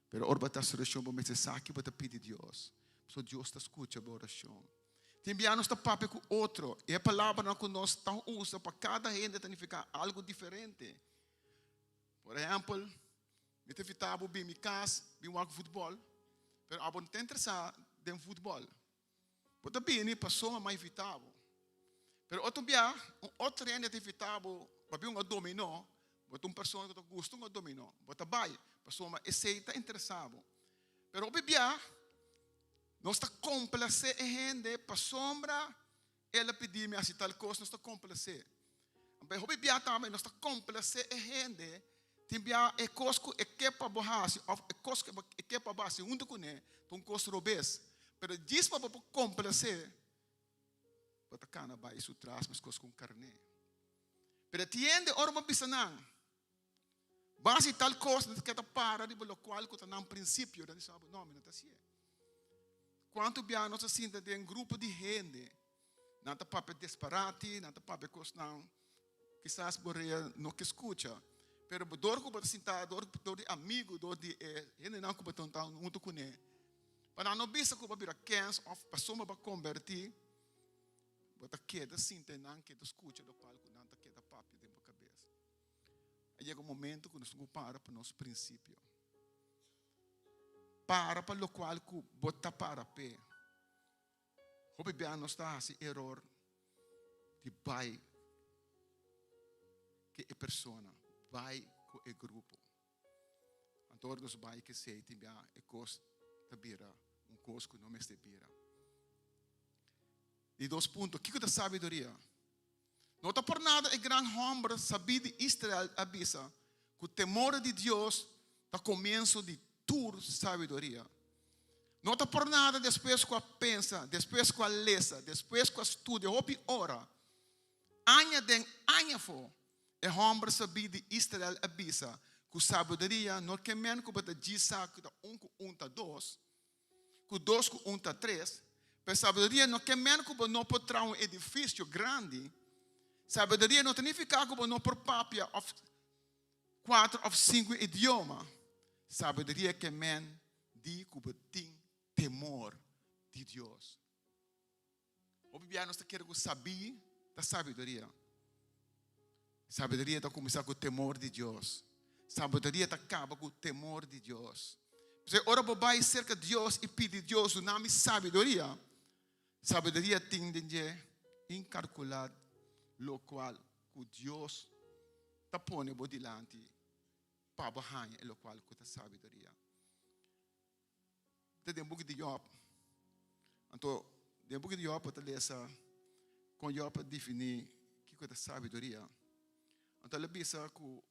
Pero orba ta oração vamos dizer sabe que você pede Deus. So Deus está escuta a oração. Bebê nós está papo com outro. E a palavra que nós está usa para cada gente significa algo diferente. Por exemplo, eu tenho vitado bem minha casa, bem jogar futebol, mas eu não estou interessado em futebol. Eu também passou a mais vitado. Mas outro dia, outro gente tem vitado para bem dominó, mas uma pessoa que gosta de dominó, mas também passou a está interessado. Mas outro dia, nós está complacer a gente para sombra, ela pediu-me assim tal coisa, nós está complacer. Mas outro dia também nós está complacer a gente Timbia e cosco e kepa bohasi, of e cosco e kepa base, unto kune, pon cos robes. Pero diz para complacer, bota cana ba isso traz, mas cos com carne. Pero tiende orma bisanang. Base tal coisa que está para, de pelo qual que está no princípio, da sabe nome, não está assim. Quanto bem nós sinta de um grupo de gente, não está para disparate, não está para coisa não, quizás boreia não que escuta. Pero dor que você sentar, dor de amigo, dor de gente não que você está muito com ele. Para não bisa que você vira cans, of pessoa para convertir, você queda sinta não que escuta do qual que não está queda papo dentro da cabeça. Aí chega um momento que nós vamos para nosso princípio. Para o qual que bota para pé. Hope bem nós está esse erro de pai que é persona. Vai com o grupo. Então, nós vai que sei, tem bem, é coisa da bira, coisa que não é de bira. E 2 pontos, o que é a sabedoria? Não está por nada, é grande homem, sabia de Israel, avisa, que o temor de Deus está começo de toda sabedoria. Não está por nada, depois que a pensa, depois que a lesa, depois que a estuda, hope ora, anha den, anha for, é homem sabia de Israel avisa que sabedoria não é menos que bota disa que com 1 tá 2, que 2 com 1 tá 3, mas sabedoria não é menos que não pode trazer um edifício grande. Sabedoria não significa que não pode papia of 4 ou 5 idiomas. Sabedoria que men de que tem temor de Deus. O Bíblia nós queremos saber da sabedoria. Sabedoria está começar com o temor de Deus. Sabedoria está acaba com o temor de Deus. Você ora para cerca de Deus e pede a Deus o nome sabedoria. Sabedoria tem de incalcular lo qual que Deus está pondo por delante para baixar lo qual que está sabedoria. Tem um pouco de Job. Então, tem um pouco de Job para ler essa com Job definir o que é sabedoria. Então, ele diz que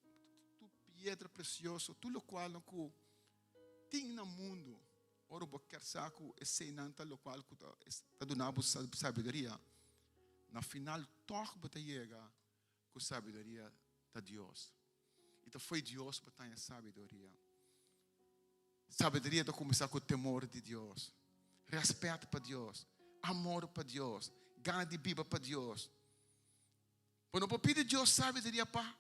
tu pedra preciosa, tudo o qual que tem no mundo, ora o que saco é senanta o qual que está dando sabedoria. Na final, toque para chegar com sabedoria de Deus. Então, foi Deus para ter sabedoria. Sabedoria está começar com o temor de Deus, respeito para Deus, amor para Deus, gana de Bíblia para Deus. Quando eu pedir Deus sabedoria para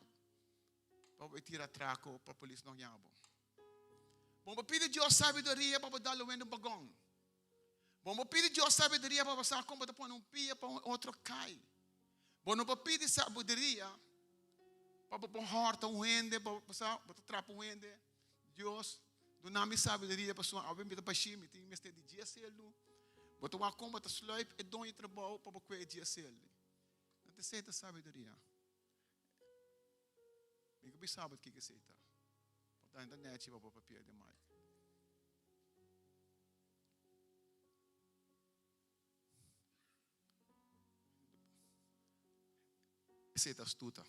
tirar traco para a polícia não nhabo. Quando eu pedir Deus sabedoria para dar o vento bagão. Quando eu pedir Deus sabedoria para passar como para pôr um pia para outro cai. Quando eu pedir sabedoria para pôr horta um ende para passar para trapa um ende. Deus do nome sabedoria para sua alguém me para chime tem mestre de dia selo. Botou uma comba para sluip e dom e trabalho para pôr dia selo. Não sei da sabedoria. Ninguém que sabe o que é seita. Botar na internet para papel demais. Seita astuta.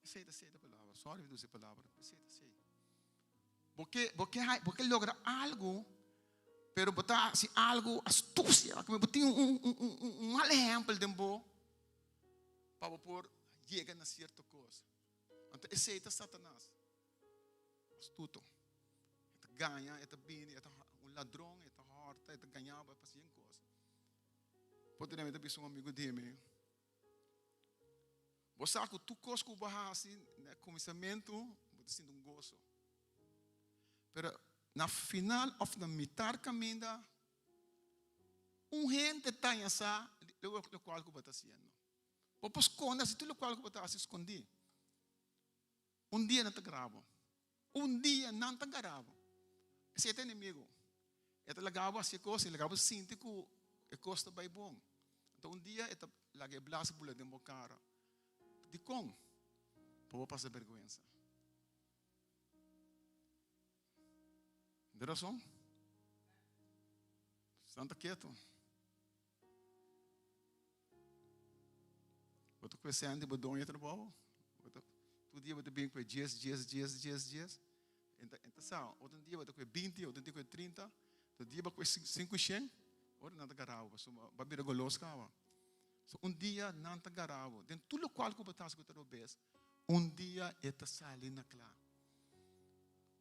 Seita palavra. Sorry de usar palavra. Seita. Porque logra algo, pero botar se algo astúcia, como botar um exemplo de bom para por chegar na certa coisa. Então esse é Satanás. Astuto. Ele ganha, ele bem, ele ladrão, ele horta, ele ganhava para fazer coisa. Pode ter visto um amigo dele. Você sabe que tu coisa que barra assim, no começamento, você sente gozo. Pero na final of na metade caminho, gente está essa, o qual que você está fazendo. Ou para esconder, se tudo o qual que você está escondendo. Dia não está gravo. Dia não está gravo. Esse é o inimigo. Ele lagava as coisas, ele lagava síntico, e costa bem bom. Então dia ele lagava blas bula de cara. De com, para passar vergonha. De razão? Santa quieto. Eu estou conhecendo de bodonha trabalho. Tu dia vai ter bem com dias. Então, outro dia vai ter com 20, outro dia com 30, outro dia vai com 500, outro não tá garavo, so vai vir golos kawa. So dia não tá garavo, den tudo qual que botas que tu bes, dia eta sali na clá.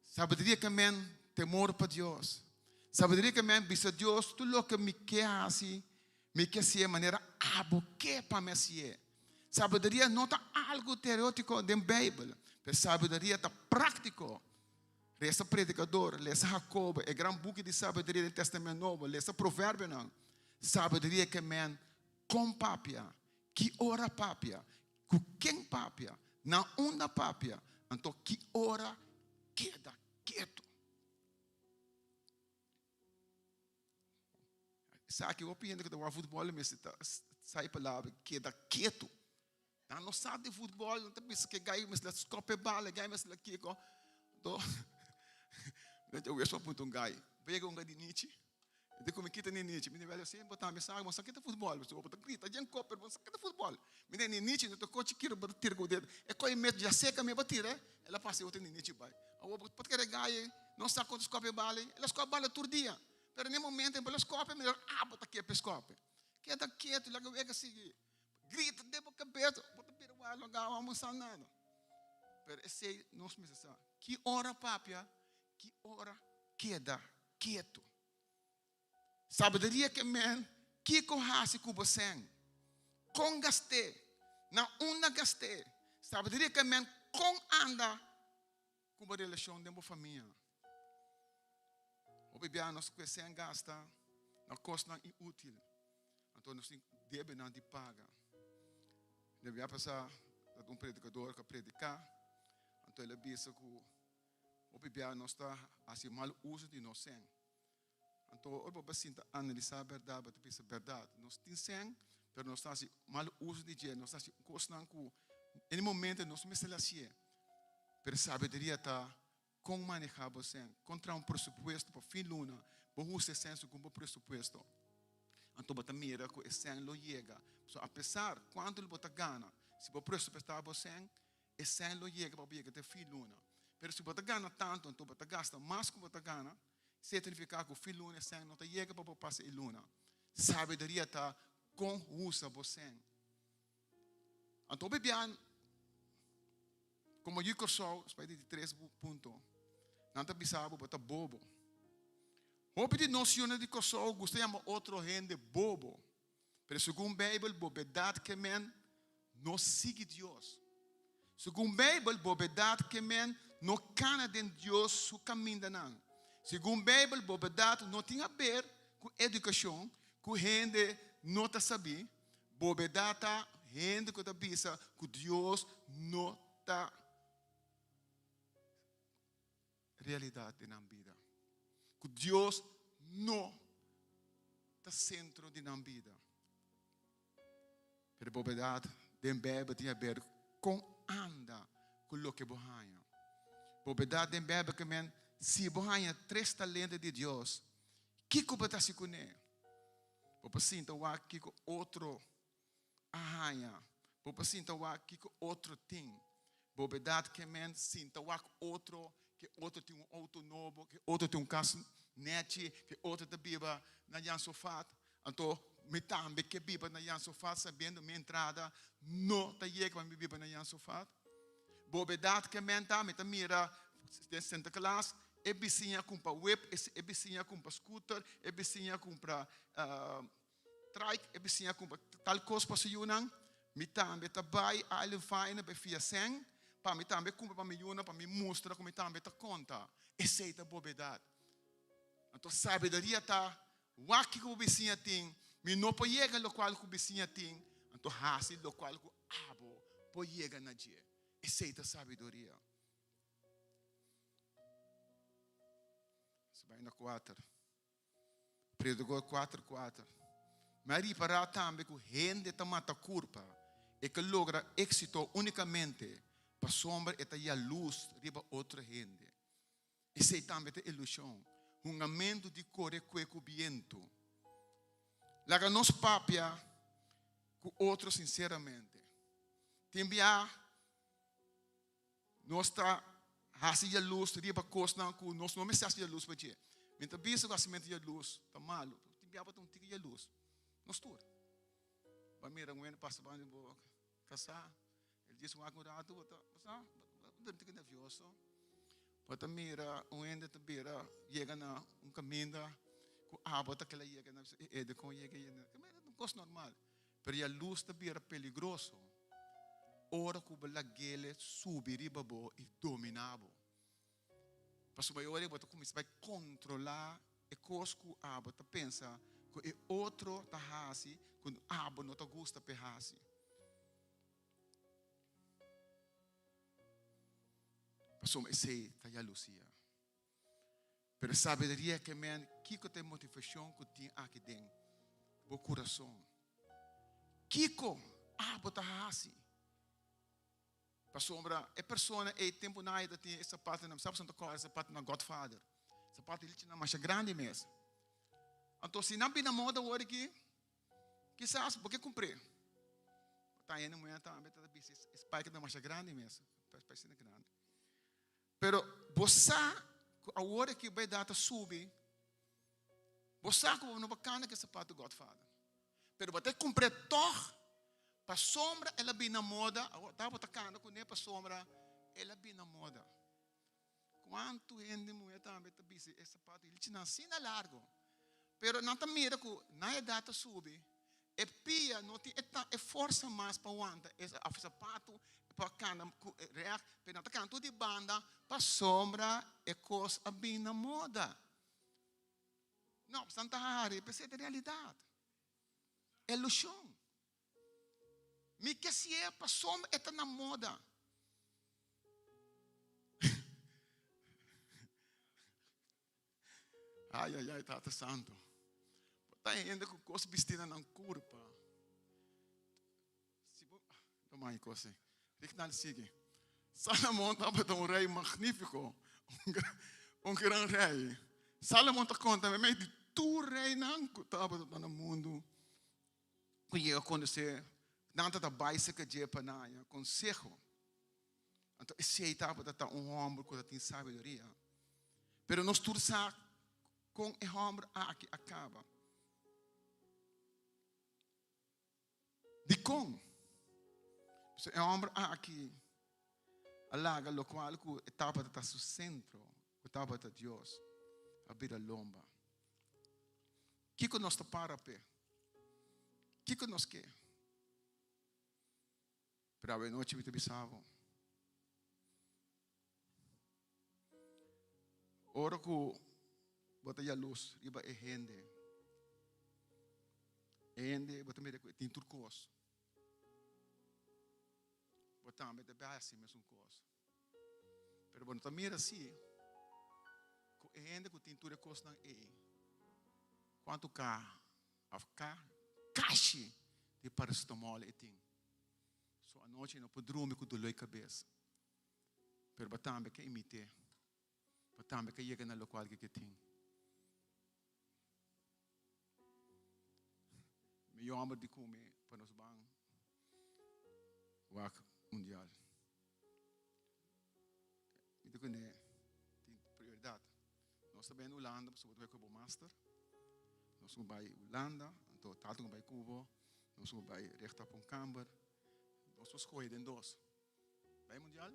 Sabedoria que men temor para Deus. Sabedoria que men bisa Deus tudo que me quer assim, me quer se maneira abo que para me se. Sabedoria não tá algo teórico da Bíblia, mas sabedoria tá prático. Lesa predicador, lesa Jacob, é grande book de sabedoria do Testamento Novo, lesa provérbio não. Sabedoria que men com papia, que ora papia, com quem papia, na onda papia, então que ora queda quieto. Sabe que eu penso que o futebol mas sai palavra queda quieto. Não sabe de futebol, não pensa que gai mas la scope bala, gai mas la kiko. Do eu vejo ponto gai. Pega gai de Nietzsche. De como kita ni Nietzsche, me velho sempre botar mensagem, mas aqui tá futebol, você bota grita, já copa, mas aqui tá futebol. Me nem Nietzsche, não tô coach quiro botar tiro com o dedo. É coi met já seca me bater, ela passa outra Nietzsche vai. O pode querer gai, não sabe quantos copa bala, ela scope bala todo dia. Pero nem momento em pelas copa, melhor bota aqui a pescope. Queda quieto, lá que é seguir. Grita, de boca aberta, bota pira o alo, gawa almoçar nada. Pero esse nós me sabe. Que ora papia, que ora queda quieto. Sabedoria que men, que corrase com você, com gaste, na onda gaste. Sabedoria que men, com anda, com uma relação de uma família. O bebê nós conhecemos gasta, na costa inútil. Então nós devemos de paga. Devia passar de predicador que predicar. Então ele disse que o bebê nós está assim mal uso de nós. Então o bebê sinta analisar a verdade, para pensar a verdade. Nós temos mas nós está assim mal uso de dinheiro. Nós está assim costa que em momento nós me seleciona. Pero sabedoria está com manejar você, contra presupuesto para fim luna, para usar senso com presupuesto. Então bota mira que esse ano lo chega. So apesar quanto ele bota gana, se o presupuesto você, esse ano lo chega para chegar até fim luna. Pero se bota gana tanto, então bota gasta mais que bota gana, significa que o fim luna esse ano não chega para passar a luna. Sabedoria está com usa você. Então bebian como eu sou, espécie de 3 pontos. Não está bisabo, bota bobo. Houve de noção de que sou, gostei de outro gente bobo. Mas segundo a Bíblia, bobedade que men não sigue Deus. Segundo a Bíblia, bobedade que men não cana de Deus su caminho não. Segundo a Bíblia, bobedade não tem a ver com educação, com gente não está sabendo. Bobedade está gente que está bisa que Deus não está realidade na vida. Que Deus não está centro de na vida. Pero a bobedade de Bíblia tem a ver com anda com o que bohanha. Bobedade de Bíblia que men se bohanha 3 talentos de Deus, que que bota se com ele? Popa sinta o que outro arranha. Popa sinta o que outro tem. Bobedade que men sinta o outro que outro tem auto novo, que outro tem carro net, que outro te biba na sofá. Então, me também que biba na sofá, sabendo minha entrada, não te chega para me biba na sofá. Bobedade que menta, me mira de Santa Claus, e vizinha compra whip, e vizinha compra scooter, e vizinha compra trike, e vizinha compra tal coisa para se unang. Me também te vai a ele vai na befia sem. Para mim também cumpre para mim una para mim mostra como também tá conta essa é a bobedade. Então sabedoria tá o que o vizinho tem me não pode chegar no qual o vizinho tem então assim no qual o abo pode chegar na dia essa é a sabedoria. Se vai na 4 predicou 4:4 Maria para também que gente tá mata culpa e que logra éxito unicamente para sombra e a luz riba outra gente. Essa é também a ilusão. Mente de correr com o viento. Laga nos papia com outro sinceramente. Tembia nós está hasi a luz, riba cosna ku nós não me a luz para ti. Minta bisa com a luz, tá malo. Tibiaba tão tica a luz. Nós tur. Ba mira ngwen passa bani bo casar. Ele disse um agorado, bota, não tica nervioso. Bota mira ngwen de tabira, chega na caminho, ku bota aquela chega na de com chega na. Não coisa normal. Pero a luz tabira peligroso. Ora que o lagele subir babo e dominabo. Passo vai ora bota como vai controlar e coisa que a bota pensa que é outro tá hasi quando a não tá gosta pe hasi. Passo vai sei tá a Lucia. Pero sabedoria que men que tem motivação que tem aqui dentro, o coração. Kiko bota hasi. Para sombra, é persona, é tempo na ida tem essa parte não sabe Santa Clara, essa parte na Godfather, essa parte ele tinha mais grande mesmo. Então se não bem na moda hoje que sabe porque comprei. Tá aí no momento a meta da business, esse pai que não mais grande mesmo, parece grande. Pero você a hora que vai dar subir, você como não bacana que essa parte do Godfather. Pero você comprei tor para sombra, ela bem na moda. Estava atacando com ele para sombra, ela bem na moda. Quanto gente mulher também está busy essa parte, ele tinha assim na largo. Pero não está mira que na idade sube, é pia, não tem é força mais para aguentar esse sapato para cana real, pero não está canto de banda para sombra é coisa bem na moda. Não, Santa Hari, precisa de realidade. É ilusão. Me que se é para sombra está na moda. Ai, Tata Santo. Está ainda com coisa vestida na curva. Toma aí, coisa. Rick sigue. Salomão estava um rei magnífico. Um grande rei. Salomão está contando, mas tu rei não estava no mundo. Que ia acontecer. Não está baixa que dia para nada. Conselho. Então, esse aí estava homem que tem sabedoria. Pero nós tursa com o homem aqui acaba. De como? O homem aqui alaga lo qual que estava no seu centro, estava no Deus, a vida lomba. O que nós está para pé? O que nós quer? Para a noite me bisavo. Ora que bota a luz, iba a gente. Gente, bota me tem turcos. Bota me de base mesmo coisa. Pero bota mira assim, que gente que tem turcos não é. Quanto cá, caixa de paracetamol e tem. So a noite não pode dormir com dor de cabeça. Pero bota me que imite. Bota me que chega na local que tem. Meu amor de comer para nos bang wak mundial. Itu que né tem prioridade. Nós também na Holanda, nós vamos com o master. Nós vamos para Holanda, então tá tudo para Cuba. Nós vamos para rechter para Camber. Nós vamos escolher den dois. Bij mundial.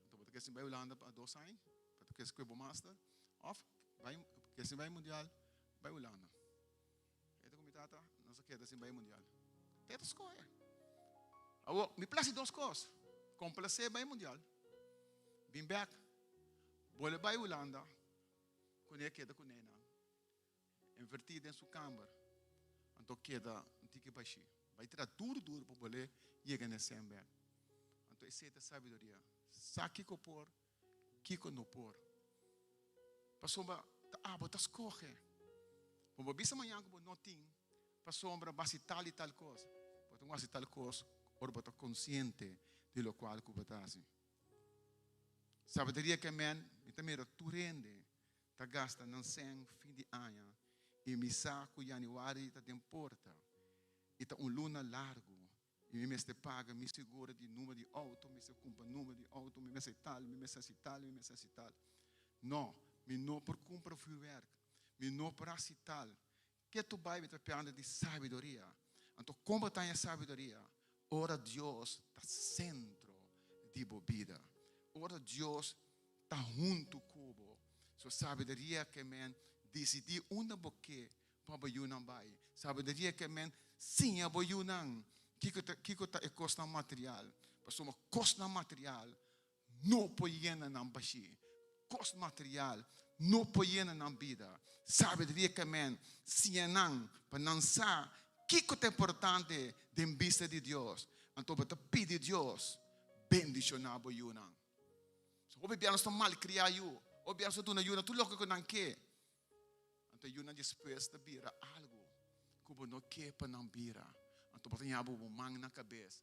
Então vou ter que ir para Holanda para 2 anos, para ter que ir com o master. Of vai que se vai mundial, para Holanda. Tata, não sei o que é assim bem mundial. Teta escolha. Me place 2 coisas. Complacer bem mundial. Vim back. Bole bem Holanda. Quando é que é da Cunena. Invertido em sua câmara. Então queda um tique baixi. Vai tirar duro para bole e chegar nesse back. Então essa é a sabedoria. Sabe que por, que não por. Passou bota escolhe. Como bisa amanhã como não tem para sombra base tal e tal coisa. Bota base tal coisa, ou bota consciente de lo qual que bota assim. Sabedoria que men, também tu rende, tá gasta não sem fim de ano e misa que januário tá tem porta. E tá luna largo E me este paga, me segura de número de auto, me se compra número de auto, me se tal, me se tal, me se tal. Não, me não por compra o werk, me não por assim tal. Que tu vai me trapeando de sabedoria. Então, como tem a sabedoria? Ora Deus está centro de vida. Ora Deus está junto cubo. So sabedoria que men decidir uma boque para bayunan bai. Sabedoria que men sim a bayunan. Kiko ta e costa material. Pasoma costa material não poiena nam bashi. Costa material não poiena nam vida. Sabedoria que men sienang para não sa kiko te importante de vista de Deus. Então para pedir Deus bendición na bayunan. So obi biar sto mal criar you. Obi biar sto tu na yuna tu loco con anche. Então yuna después de bira algo. Kubo no que para não bira. Então para tinha bu mang na cabeça.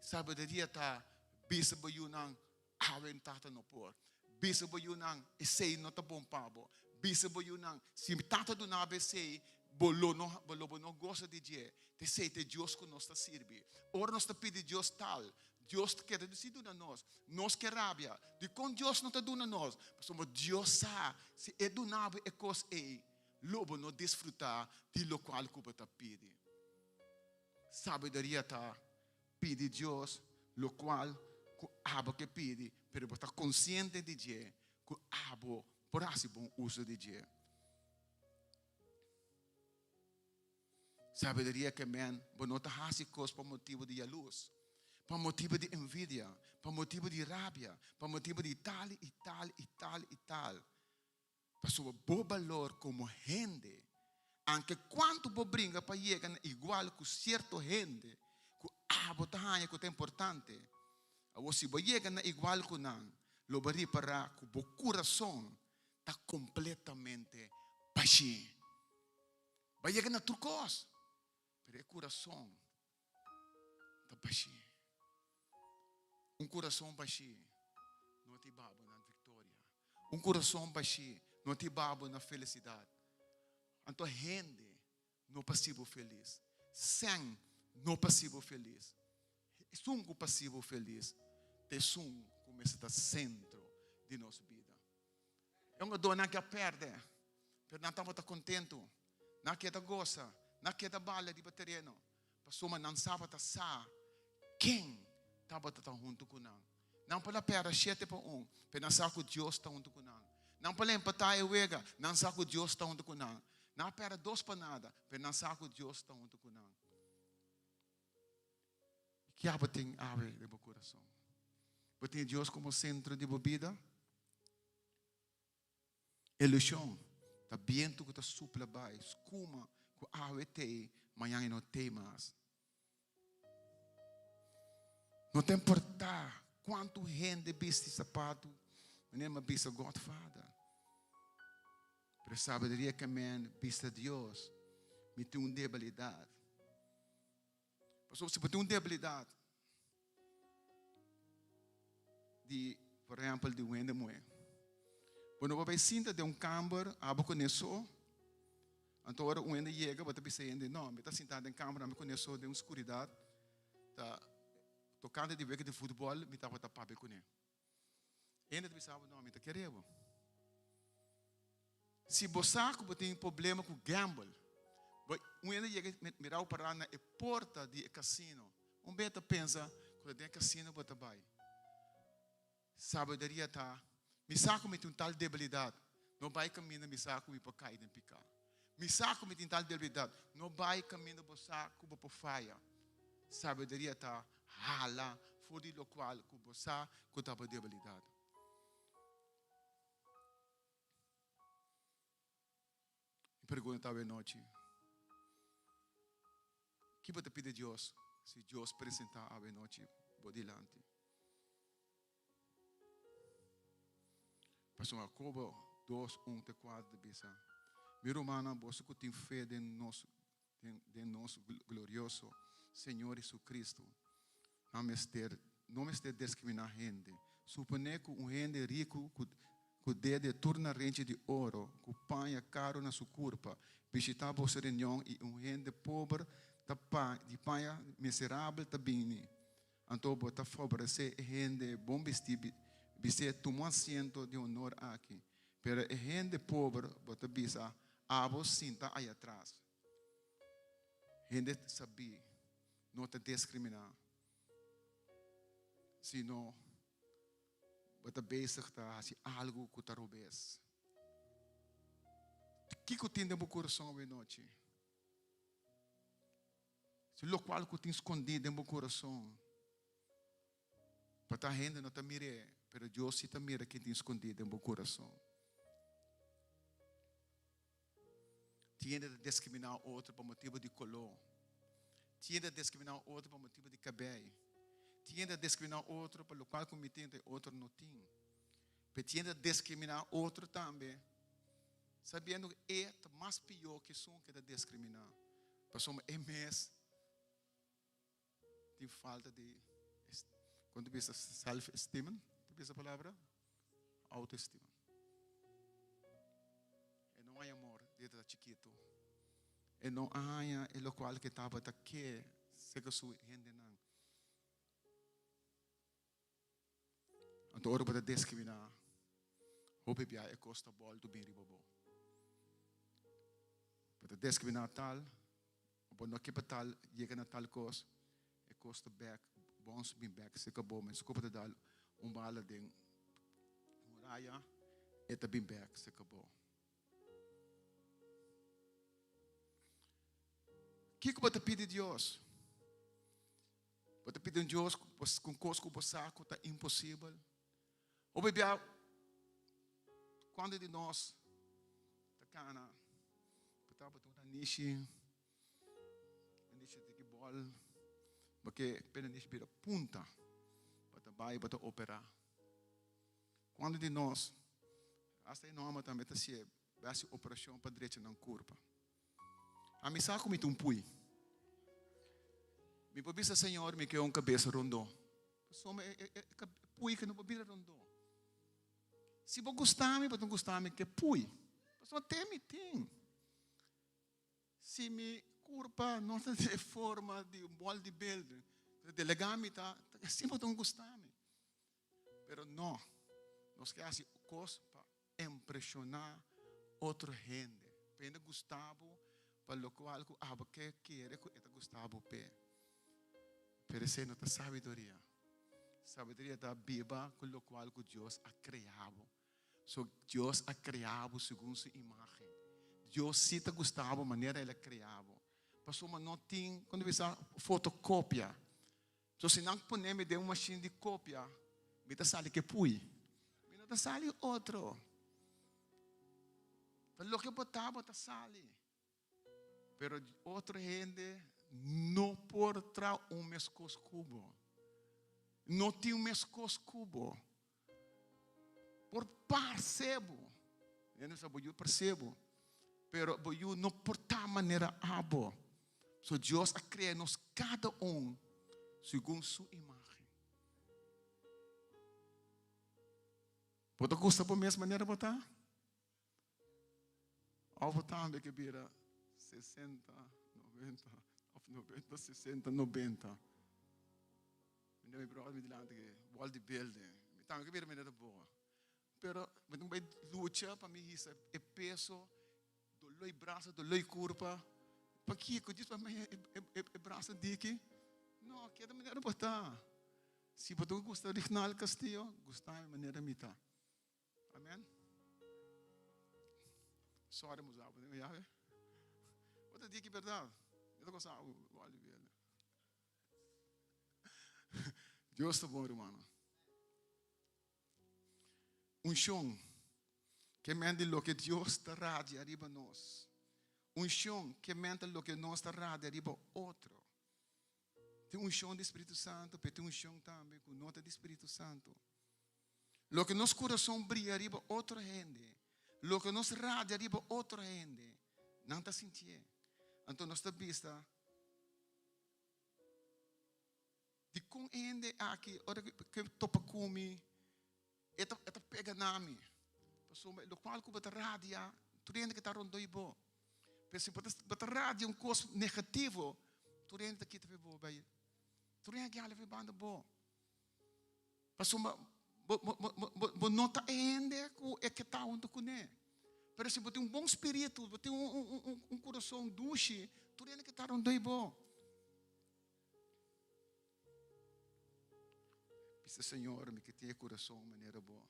Sabedoria tá bisa bayunan awen tata no por. Bisa bayunan sei no ta bom pabo. Bisa bayunan se tata do nabe sei bolo no gosta de dia. Te sei te Deus que nos está sirve. Ora nos está pedi Deus tal. Deus quer decidir na nós. Nós que rabia. De com Deus não está dando nós. Somos Deus sabe se é do nabe é cos ei. Lobo não desfrutar de lo qual que está pedi. Sabedoria tá pede Deus lo qual que abo que pede, pero está consciente de dia que abo por assim bom uso de dia. Sabedoria que men, não está fazendo coisas por motivo de luz, por motivo de envidia, por motivo de rabia, por motivo de tal e tal e tal e tal. Pastor, bom valor como gente. Anche quanto bo brinca para chegar igual com certo gente, que botar que é importante. Ou se bo chegar igual com não, lo bari para que o coração está completamente baixo. Vai chegar na turcos, mas o coração está baixo. Coração baixo não te babo na vitória. Coração baixo não te babo na felicidade. Então, gente não passivo feliz. Sem não passivo feliz. Sungo passivo feliz. Te sungo começa a estar centro de nossa vida. É uma dona que perde. Mas não estava contente. Não quer goza. Não quer bala de terreno. Mas não sabe sa quem estava junto com nós. Não para pera 7 para 1. Mas não sabe que Deus está junto com nós. Não para empatar e wega. Não sabe que Deus está junto com nós. Não pera 2 para nada, mas não sabe que Deus está junto com nós. Que aba tem ave de meu coração? Tem Deus como centro de vida? Ilusão. Tá viento que está supla vai, escuma que ave tem, amanhã não tem mais. Não tem importar quanto gente veste sapato, nem veste Godfather. Pero sabedoria que men vista Deus, me tem uma debilidade. Pastor, se tem uma debilidade, de, por exemplo, de wende moe. Quando você sinta de câmara, abo conheceu, então agora o wende chega, você pensa ainda, não, me está sentado em câmara, me conheceu de uma escuridade, tá tocando de vega de futebol, me estava tapado com ele. Ainda pensava, não, me está querendo. Se você tem problema com gamble, você chega mirar para na porta de cassino, beta pensa quando tem cassino você vai. Sabedoria tá, me saco me tem tal debilidade, não vai caminhar me saco me para cair em picar. Me saco me tem tal debilidade, não vai caminhar você saco para falha. Sabedoria tá, hala, fora do qual que você com tal debilidade. Pergunta a noite. O que você pede a Deus? Se Deus apresentar a noite, vou dilante. Pastor Jacobo 2, 1-4 diz: Meu irmão, você que tem fé de nosso glorioso Senhor Jesus Cristo, não me esteja discriminar gente. Supone que gente rico que deve tornar rente de ouro, que panha caro na sua curva, visitar vossa reunião e gente pobre di paia miserável tabini. Então, bota favorecer gente bom vestir tomar assento de honor aqui. Pero gente pobre, bota bisa, abo sinta aí atrás. Gente sabia, não te discriminar. Sino, bota bezig tá assim algo que tá roubes. Que que tem dentro do coração hoje noite? Se o qual que tem escondido dentro do coração, para a gente não te mire, pero Deus se te mira que tem escondido dentro do coração. Tiende a discriminar outro por motivo de color. Tiende a discriminar outro por motivo de cabelo. Tiende a discriminar outro pelo qual cometente outro não tem. Mas tiende a discriminar outro também, sabendo que é mais pior que som que de discriminar. Passou é mês tem falta de quando pensa self-esteem, pensa a palavra autoestima. E não há amor desde chiquito. E não há o qual que estava aqui, se que sua gente não. Então, ora para discriminar, hope bia é costa bol do bem ribobo. Para discriminar tal, ou não que para tal, chega na tal coisa, é costa back, bons bem back, se acabou, mas se para dar bala de muralha, é também back, se acabou. O que você pede a Deus? Você pede a Deus com coisa que você sabe que está impossível. Ou bebê, quando de nós está cana, está batendo na niche de que bol, porque pena niche vira punta, para vai para operar. Quando de nós, hasta aí não também está se essa operação para direita na curva. A mim sabe como um pui. Me pode Senhor, me que é cabeça rondô. Só pui que não pode rondô. Se você gostar, me pode gostar, me que pui. Só tem. Se me curva não tem forma de bol de belde, de legame tá, se pode gostar me. Pero não, nós queremos coisas para impressionar outra gente. Pena Gustavo, para o qual que quer que é Gustavo pé. Pero se não tem sabedoria. Sabedoria da Bíblia, com o qual Deus ha criado. So, Deus ha criado segundo sua imagem. Deus cita Gustavo, maneira ele criado. Passou uma não tem, quando você fotocópia. So, se não ponemos de uma machine de cópia, me dá sali que pui. Me dá sali outro. Pelo que botava, tá sali. Pero outra gente não pode trazer mesmo cubo. Não tem mesmo cubo. Por percebo. Eu não sei se eu percebo. Pero eu não por tal maneira abo. So Deus a criar nos cada segundo sua imagem. Pode gostar por mesma maneira botar? Ou botar que vira 60, 90, 60, 90. Meu brother me dilante que wall de belde. Me tamo que vira maneira boa. Pero me não vai lutar para mim isso é peso do braço do curva. Para que diz para mim é braço de que não que é da maneira botar. Se você gostar de final castillo, gostar de maneira mita. Amém. Sorry musabo, né? Já é. Outra dia que verdade. Eu não gostava do wall de belde. Deus está bom, irmão. Chão que mente lo que Deus está radia arriba nós. Chão que mente lo que nós está radia arriba outro. Tem chão do Espírito Santo, mas tem chão também com nota do Espírito Santo. Lo que nosso coração brilha arriba outra gente. Lo que nos radia arriba outra gente. Não está sentindo. Então nós está vista de com gente aqui, hora que topa comigo. Ito pega nami. Paso lo qual ko bata radia, tulian que tá rondo ibo. Pero se bata radia coisa negativo, Turen ta kita bo bay. Turen gyal fi banda bo. Pasuma bo nota ende ku e que tá onde kune. Pero se bote bom espírito, bote coração duche, turen que tá onde bo. Pisa Senhor, me que tenha coração maneira boa.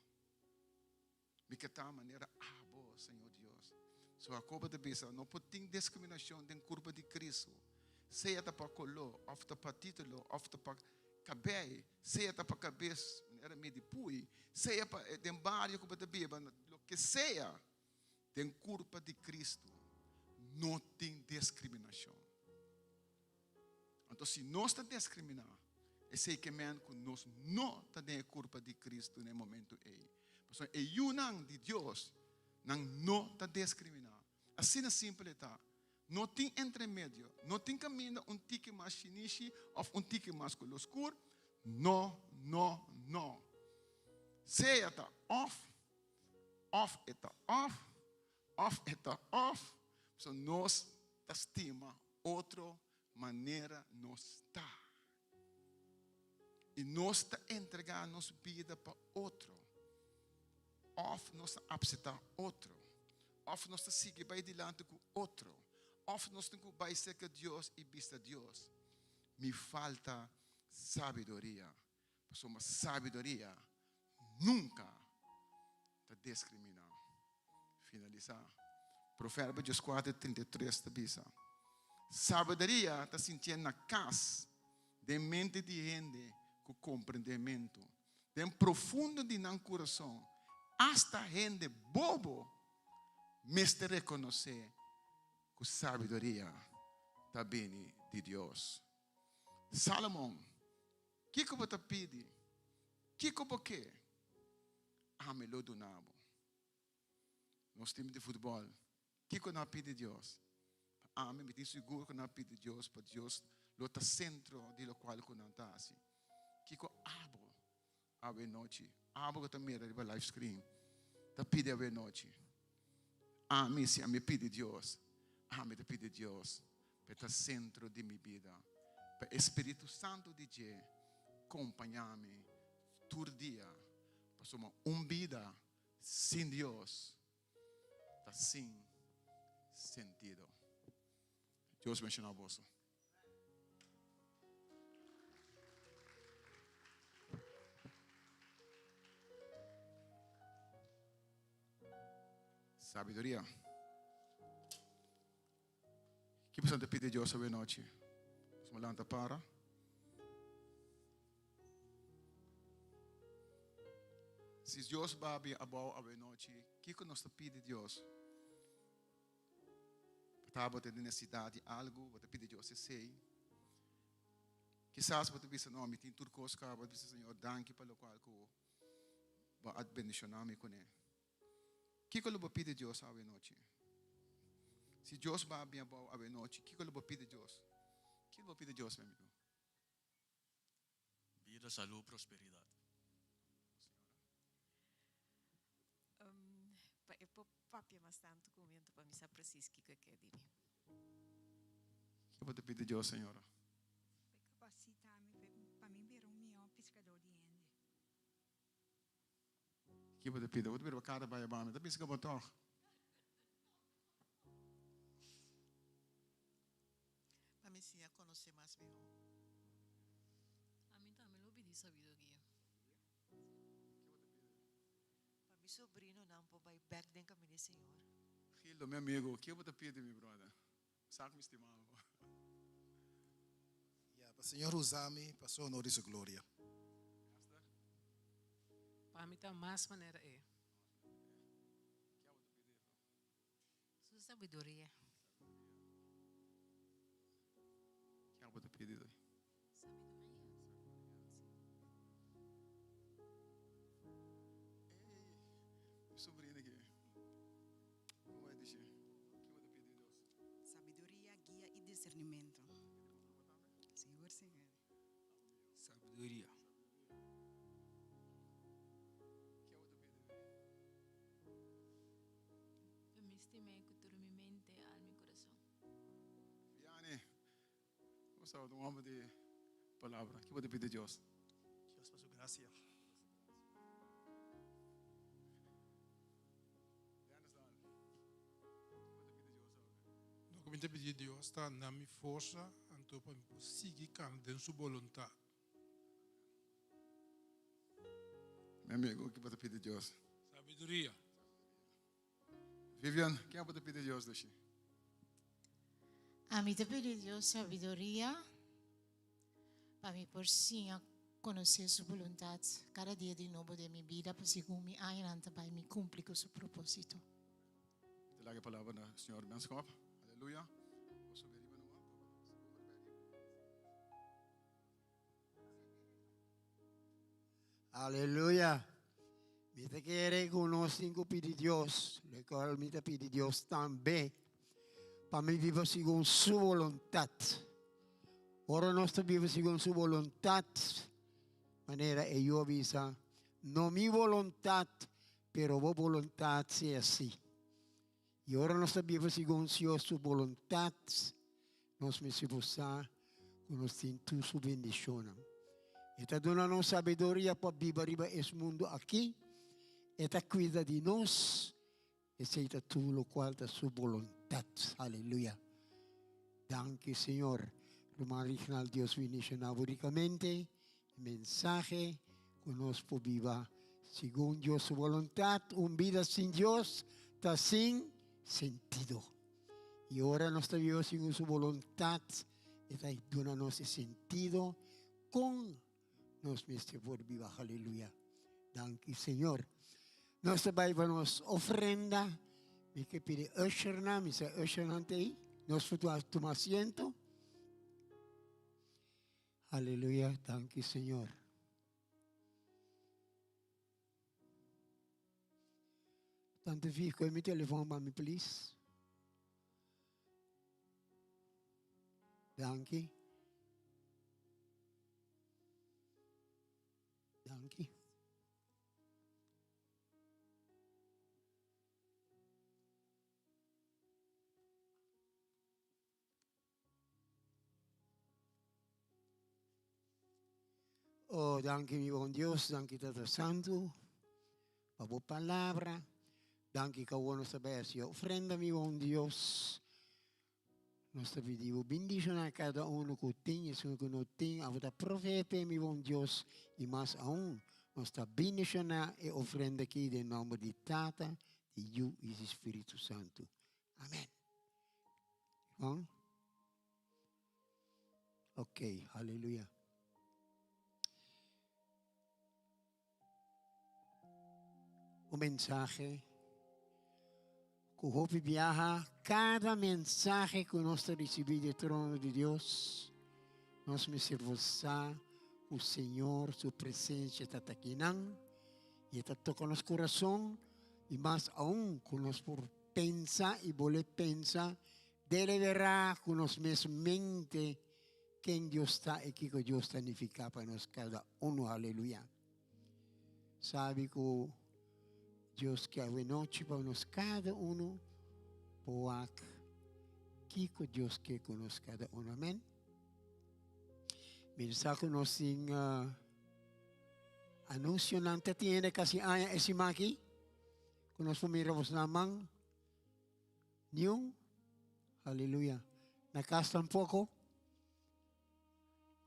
Me que tá maneira boa, Senhor Deus. So a copa de bisa, não pode ter discriminação den curva de Cristo. Seja para color, of para título, of para cabelo, seja para cabeça, era meio de pui, seja para den barrio como de biba, lo que seja, den curva de Cristo, não tem discriminação. Então, se nós está discriminando, é sei que nós não está den curva de Cristo no momento aí. Porque é unang de Deus, não está discriminando. Assim é simples, tá? Não tem entremédio, não tem caminho tique mais chinichi ou tique mais color escuro. Não. Se está off está off. So nós estima outra maneira nós está. E nós está entregando nossa vida para outro. Off nós está absetar outro. Off nós está seguir para adiante com outro. Off nós temos que vai ser que Deus e vista Deus. Me falta sabedoria. Porque uma sabedoria nunca está discriminando. Finalizar. Provérbios 4:33 está bisa. Sabedoria está sentindo na casa de mente de gente com compreendimento. De profundo de não coração. Hasta gente bobo me te reconhecer que sabedoria está bem de Deus. Salomão, o que você pede? O que você quer? Ame-lo do nabo. Nós temos de futebol. O que você pede de Deus? Ame, me seguro que não pede de Deus, para Deus lo está centro de lo qual você não está assim. O que você abo a noite? Abo que também era de live screen. Está pede a noite. Ame, se me pede Deus. Ame, te pede Deus. Para estar centro de minha vida. Para o Espírito Santo de Deus acompanhar-me todo dia. Para uma vida sem Deus está sem sentido. Deus menciona a voz. Sabedoria. O que você pede a Deus essa noite? Você levanta para. Se Deus vai abrir a boa a noite, o que nós pedimos a Deus? Para ter necessidade algo, você pede a Deus sei. Quizás você pensa, não, me tem tudo coisa, você pensa, Senhor, danke pelo qual que vai bendicionar-me com ele. O que você pede a Deus a noite? Se Deus vai abrir a boa a noite, o que você pede a Deus? O que você pede a Deus, meu amigo? Vida, salud, prosperidad. Eu papia mais tanto comento para me saber preciso que quer dizer. O que você pede a Deus, Senhora? Capacitar-me para mim ver melhor pescador de ende. O que você pede? Você pede para cada baia bame, está pensando que eu Para me ensinar a conhecer mais melhor. A mim também eu pedi sabedoria. Para meu sobrinho não pode back den caminho Senhor. Gildo, meu amigo, o que você pede, meu brother? Sabe me estimado. Para o Senhor usar-me para sua honra e sua glória. Para mim, da mais maneira é. Sua sabedoria. O que você pede? Ei, sobrinho aqui. Como é dizer? O que você pede, Deus? Sabedoria, guia e discernimento. Senhor, Senhor. Sabedoria. Eu me estimei com toda minha mente, alma e coração. Viane, So, no vamos de palabra. ¿Qué puede pedir Dios? Dios por su gracia. No comente pedir Dios está na mi força, então para seguir dentro sua vontade. Mi amigo, ¿qué puede pedir Dios? Sabedoria. Vivian, ¿qué puede pedir Dios? Deixe. A mí te pedí Dios sabiduría para mí por sí a conocer su voluntad cada día de nuevo de mi vida, para según mi adelante para mí cumplir con su propósito. Te la palabra na Señor. Mensen, kom op. Halleluja. Aleluya. Me te quiere conocer que pide Dios, le cual me te pide Dios también, para mí vivir según su voluntad. Ahora no estoy viviendo según su voluntad, manera que yo avisa, no mi voluntad, pero vos voluntad sea así. Y ahora no estoy viviendo según su voluntad, nos me se busca, conociendo su bendición. Está dando sabedoria para vivir esse mundo aqui. Está cuida de nós. E aceita tudo o qual da sua vontade. Aleluia. Danke, Senhor. Romano original, Deus bendicionado ricamente. Mensaje que nós podemos viver segundo Deus sua vontade. Vida sem Deus está sem sentido. E agora nós estamos vivendo segundo sua vontade. Está dando esse sentido com nos mestre por viva, aleluya. Danke, Señor. Nos Bijbel nos ofrenda. Me que pide usher na, me se usher ante ahí. Nos futuro tu asiento. Aleluya, danke, Señor. Tante vie, kan je mijn telefoon bij me, please? Danke. Danke. Oh, danke mi buen Dios, danke Tata Santo, por tu palabra, danke que bueno saber si ofrenda mi buen Dios. Nós te pedimos bendição a cada um que tem e que não tem, a vossa profeta, meu bom Deus, e mais aún, nós te bendicionar e ofrenda aqui em nome de Tata, de Ju e do Espírito Santo. Amém. Bom? Ok, aleluia. O mensagem que hope viaja cada mensaje que nós recebemos do trono de Deus. Nós me servos o Senhor, sua presença está aqui e está tocando nosso coração e mais aún que nós por pensar e voler pensar, deliberar com nós mesmos mente quem Deus está e que Deus está significa para nós cada um, aleluia. Sabe que Deus quer a noite para nós cada um, poak, que Deus quer conosco cada um, amém? Mensaje nós em anúncio não tem kasi aya esse maqui, que nós miramos na mão, nenhum, aleluia. Na casa um pouco,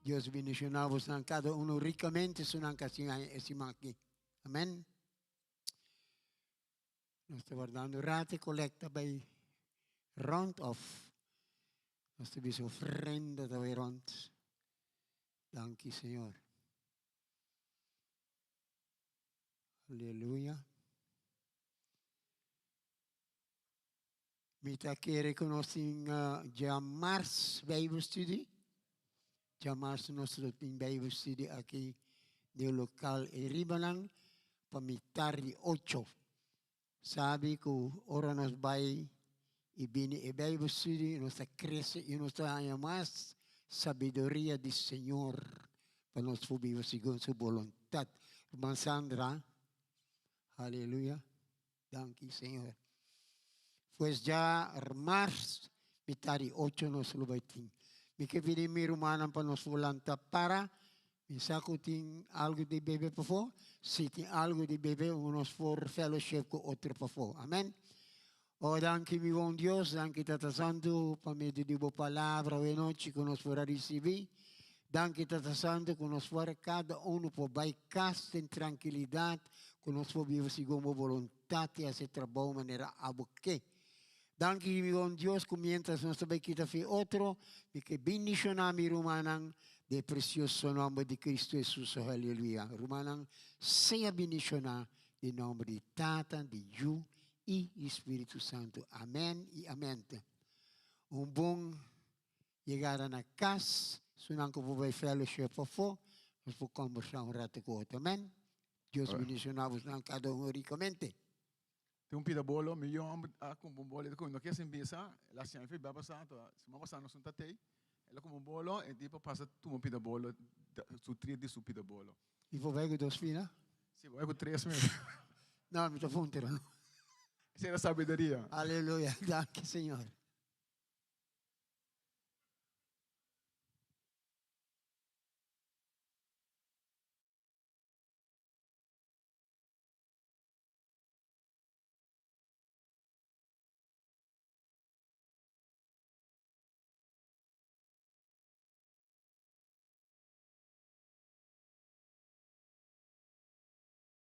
Deus bendicionamos a cada um ricamente, sunang kasi aya esse maqui, amém? Nós estamos guardando rate collecta by round off. Nós estamos ofrenda da round. Danke, Senhor. Aleluia. Mita quere conosco já março Bible Study. Já março nós temos Bible Study aqui no local em Ribalang. Para mitar de 8. Sabe que ora nós vai e bini e Bible Study, nós cresce e nós ganha mais sabedoria do Senhor para nós viver segundo sua vontade. Irmã Sandra, aleluia, danke Senhor. Pues já março, metade 8 nós lo vai ter. Mi que pedi mi rumanan pa nos volanta para. Mi saco ting algo de bebe pa fo. Si ting algo de bebe unos for fellowship ko otro pa fo. Amen. O danke mi buon Dios, danke Tata Santo, pa medio di bo palavra e noci che nos vorrà ricevere. Danke Tata Santo, che nos vorrà cada uno po vai casta in tranquillità, che nos può vivere secondo volontà e se trabalho manera abuque. Danke mi buon Dios, comienza nos saber kita fi otro, perché bendicionami rumanang de precioso nome di Cristo Jesus, alleluia. Rumanang, sea bendicionar em nome de Tata, de Ju e Espírito Santo. Amém e amém. Bom chegar na casa, sunang ko po by fellowship po po, mas po conversar rato com outro. Amém. Deus bendicionavos ng cada um ricamente. Tem pida bolo, milhão com bolo, com não quer se empieza, la sian fi baba sa to, se ma passando sun tatei, ela com bolo e tipo passa tu pida bolo, su tri di su pida bolo. E vou ver com dois filhos? Sim, vai com três mesmo. Não, me estou funtando. Essa é a sabedoria. Aleluia. Danke, Senhor.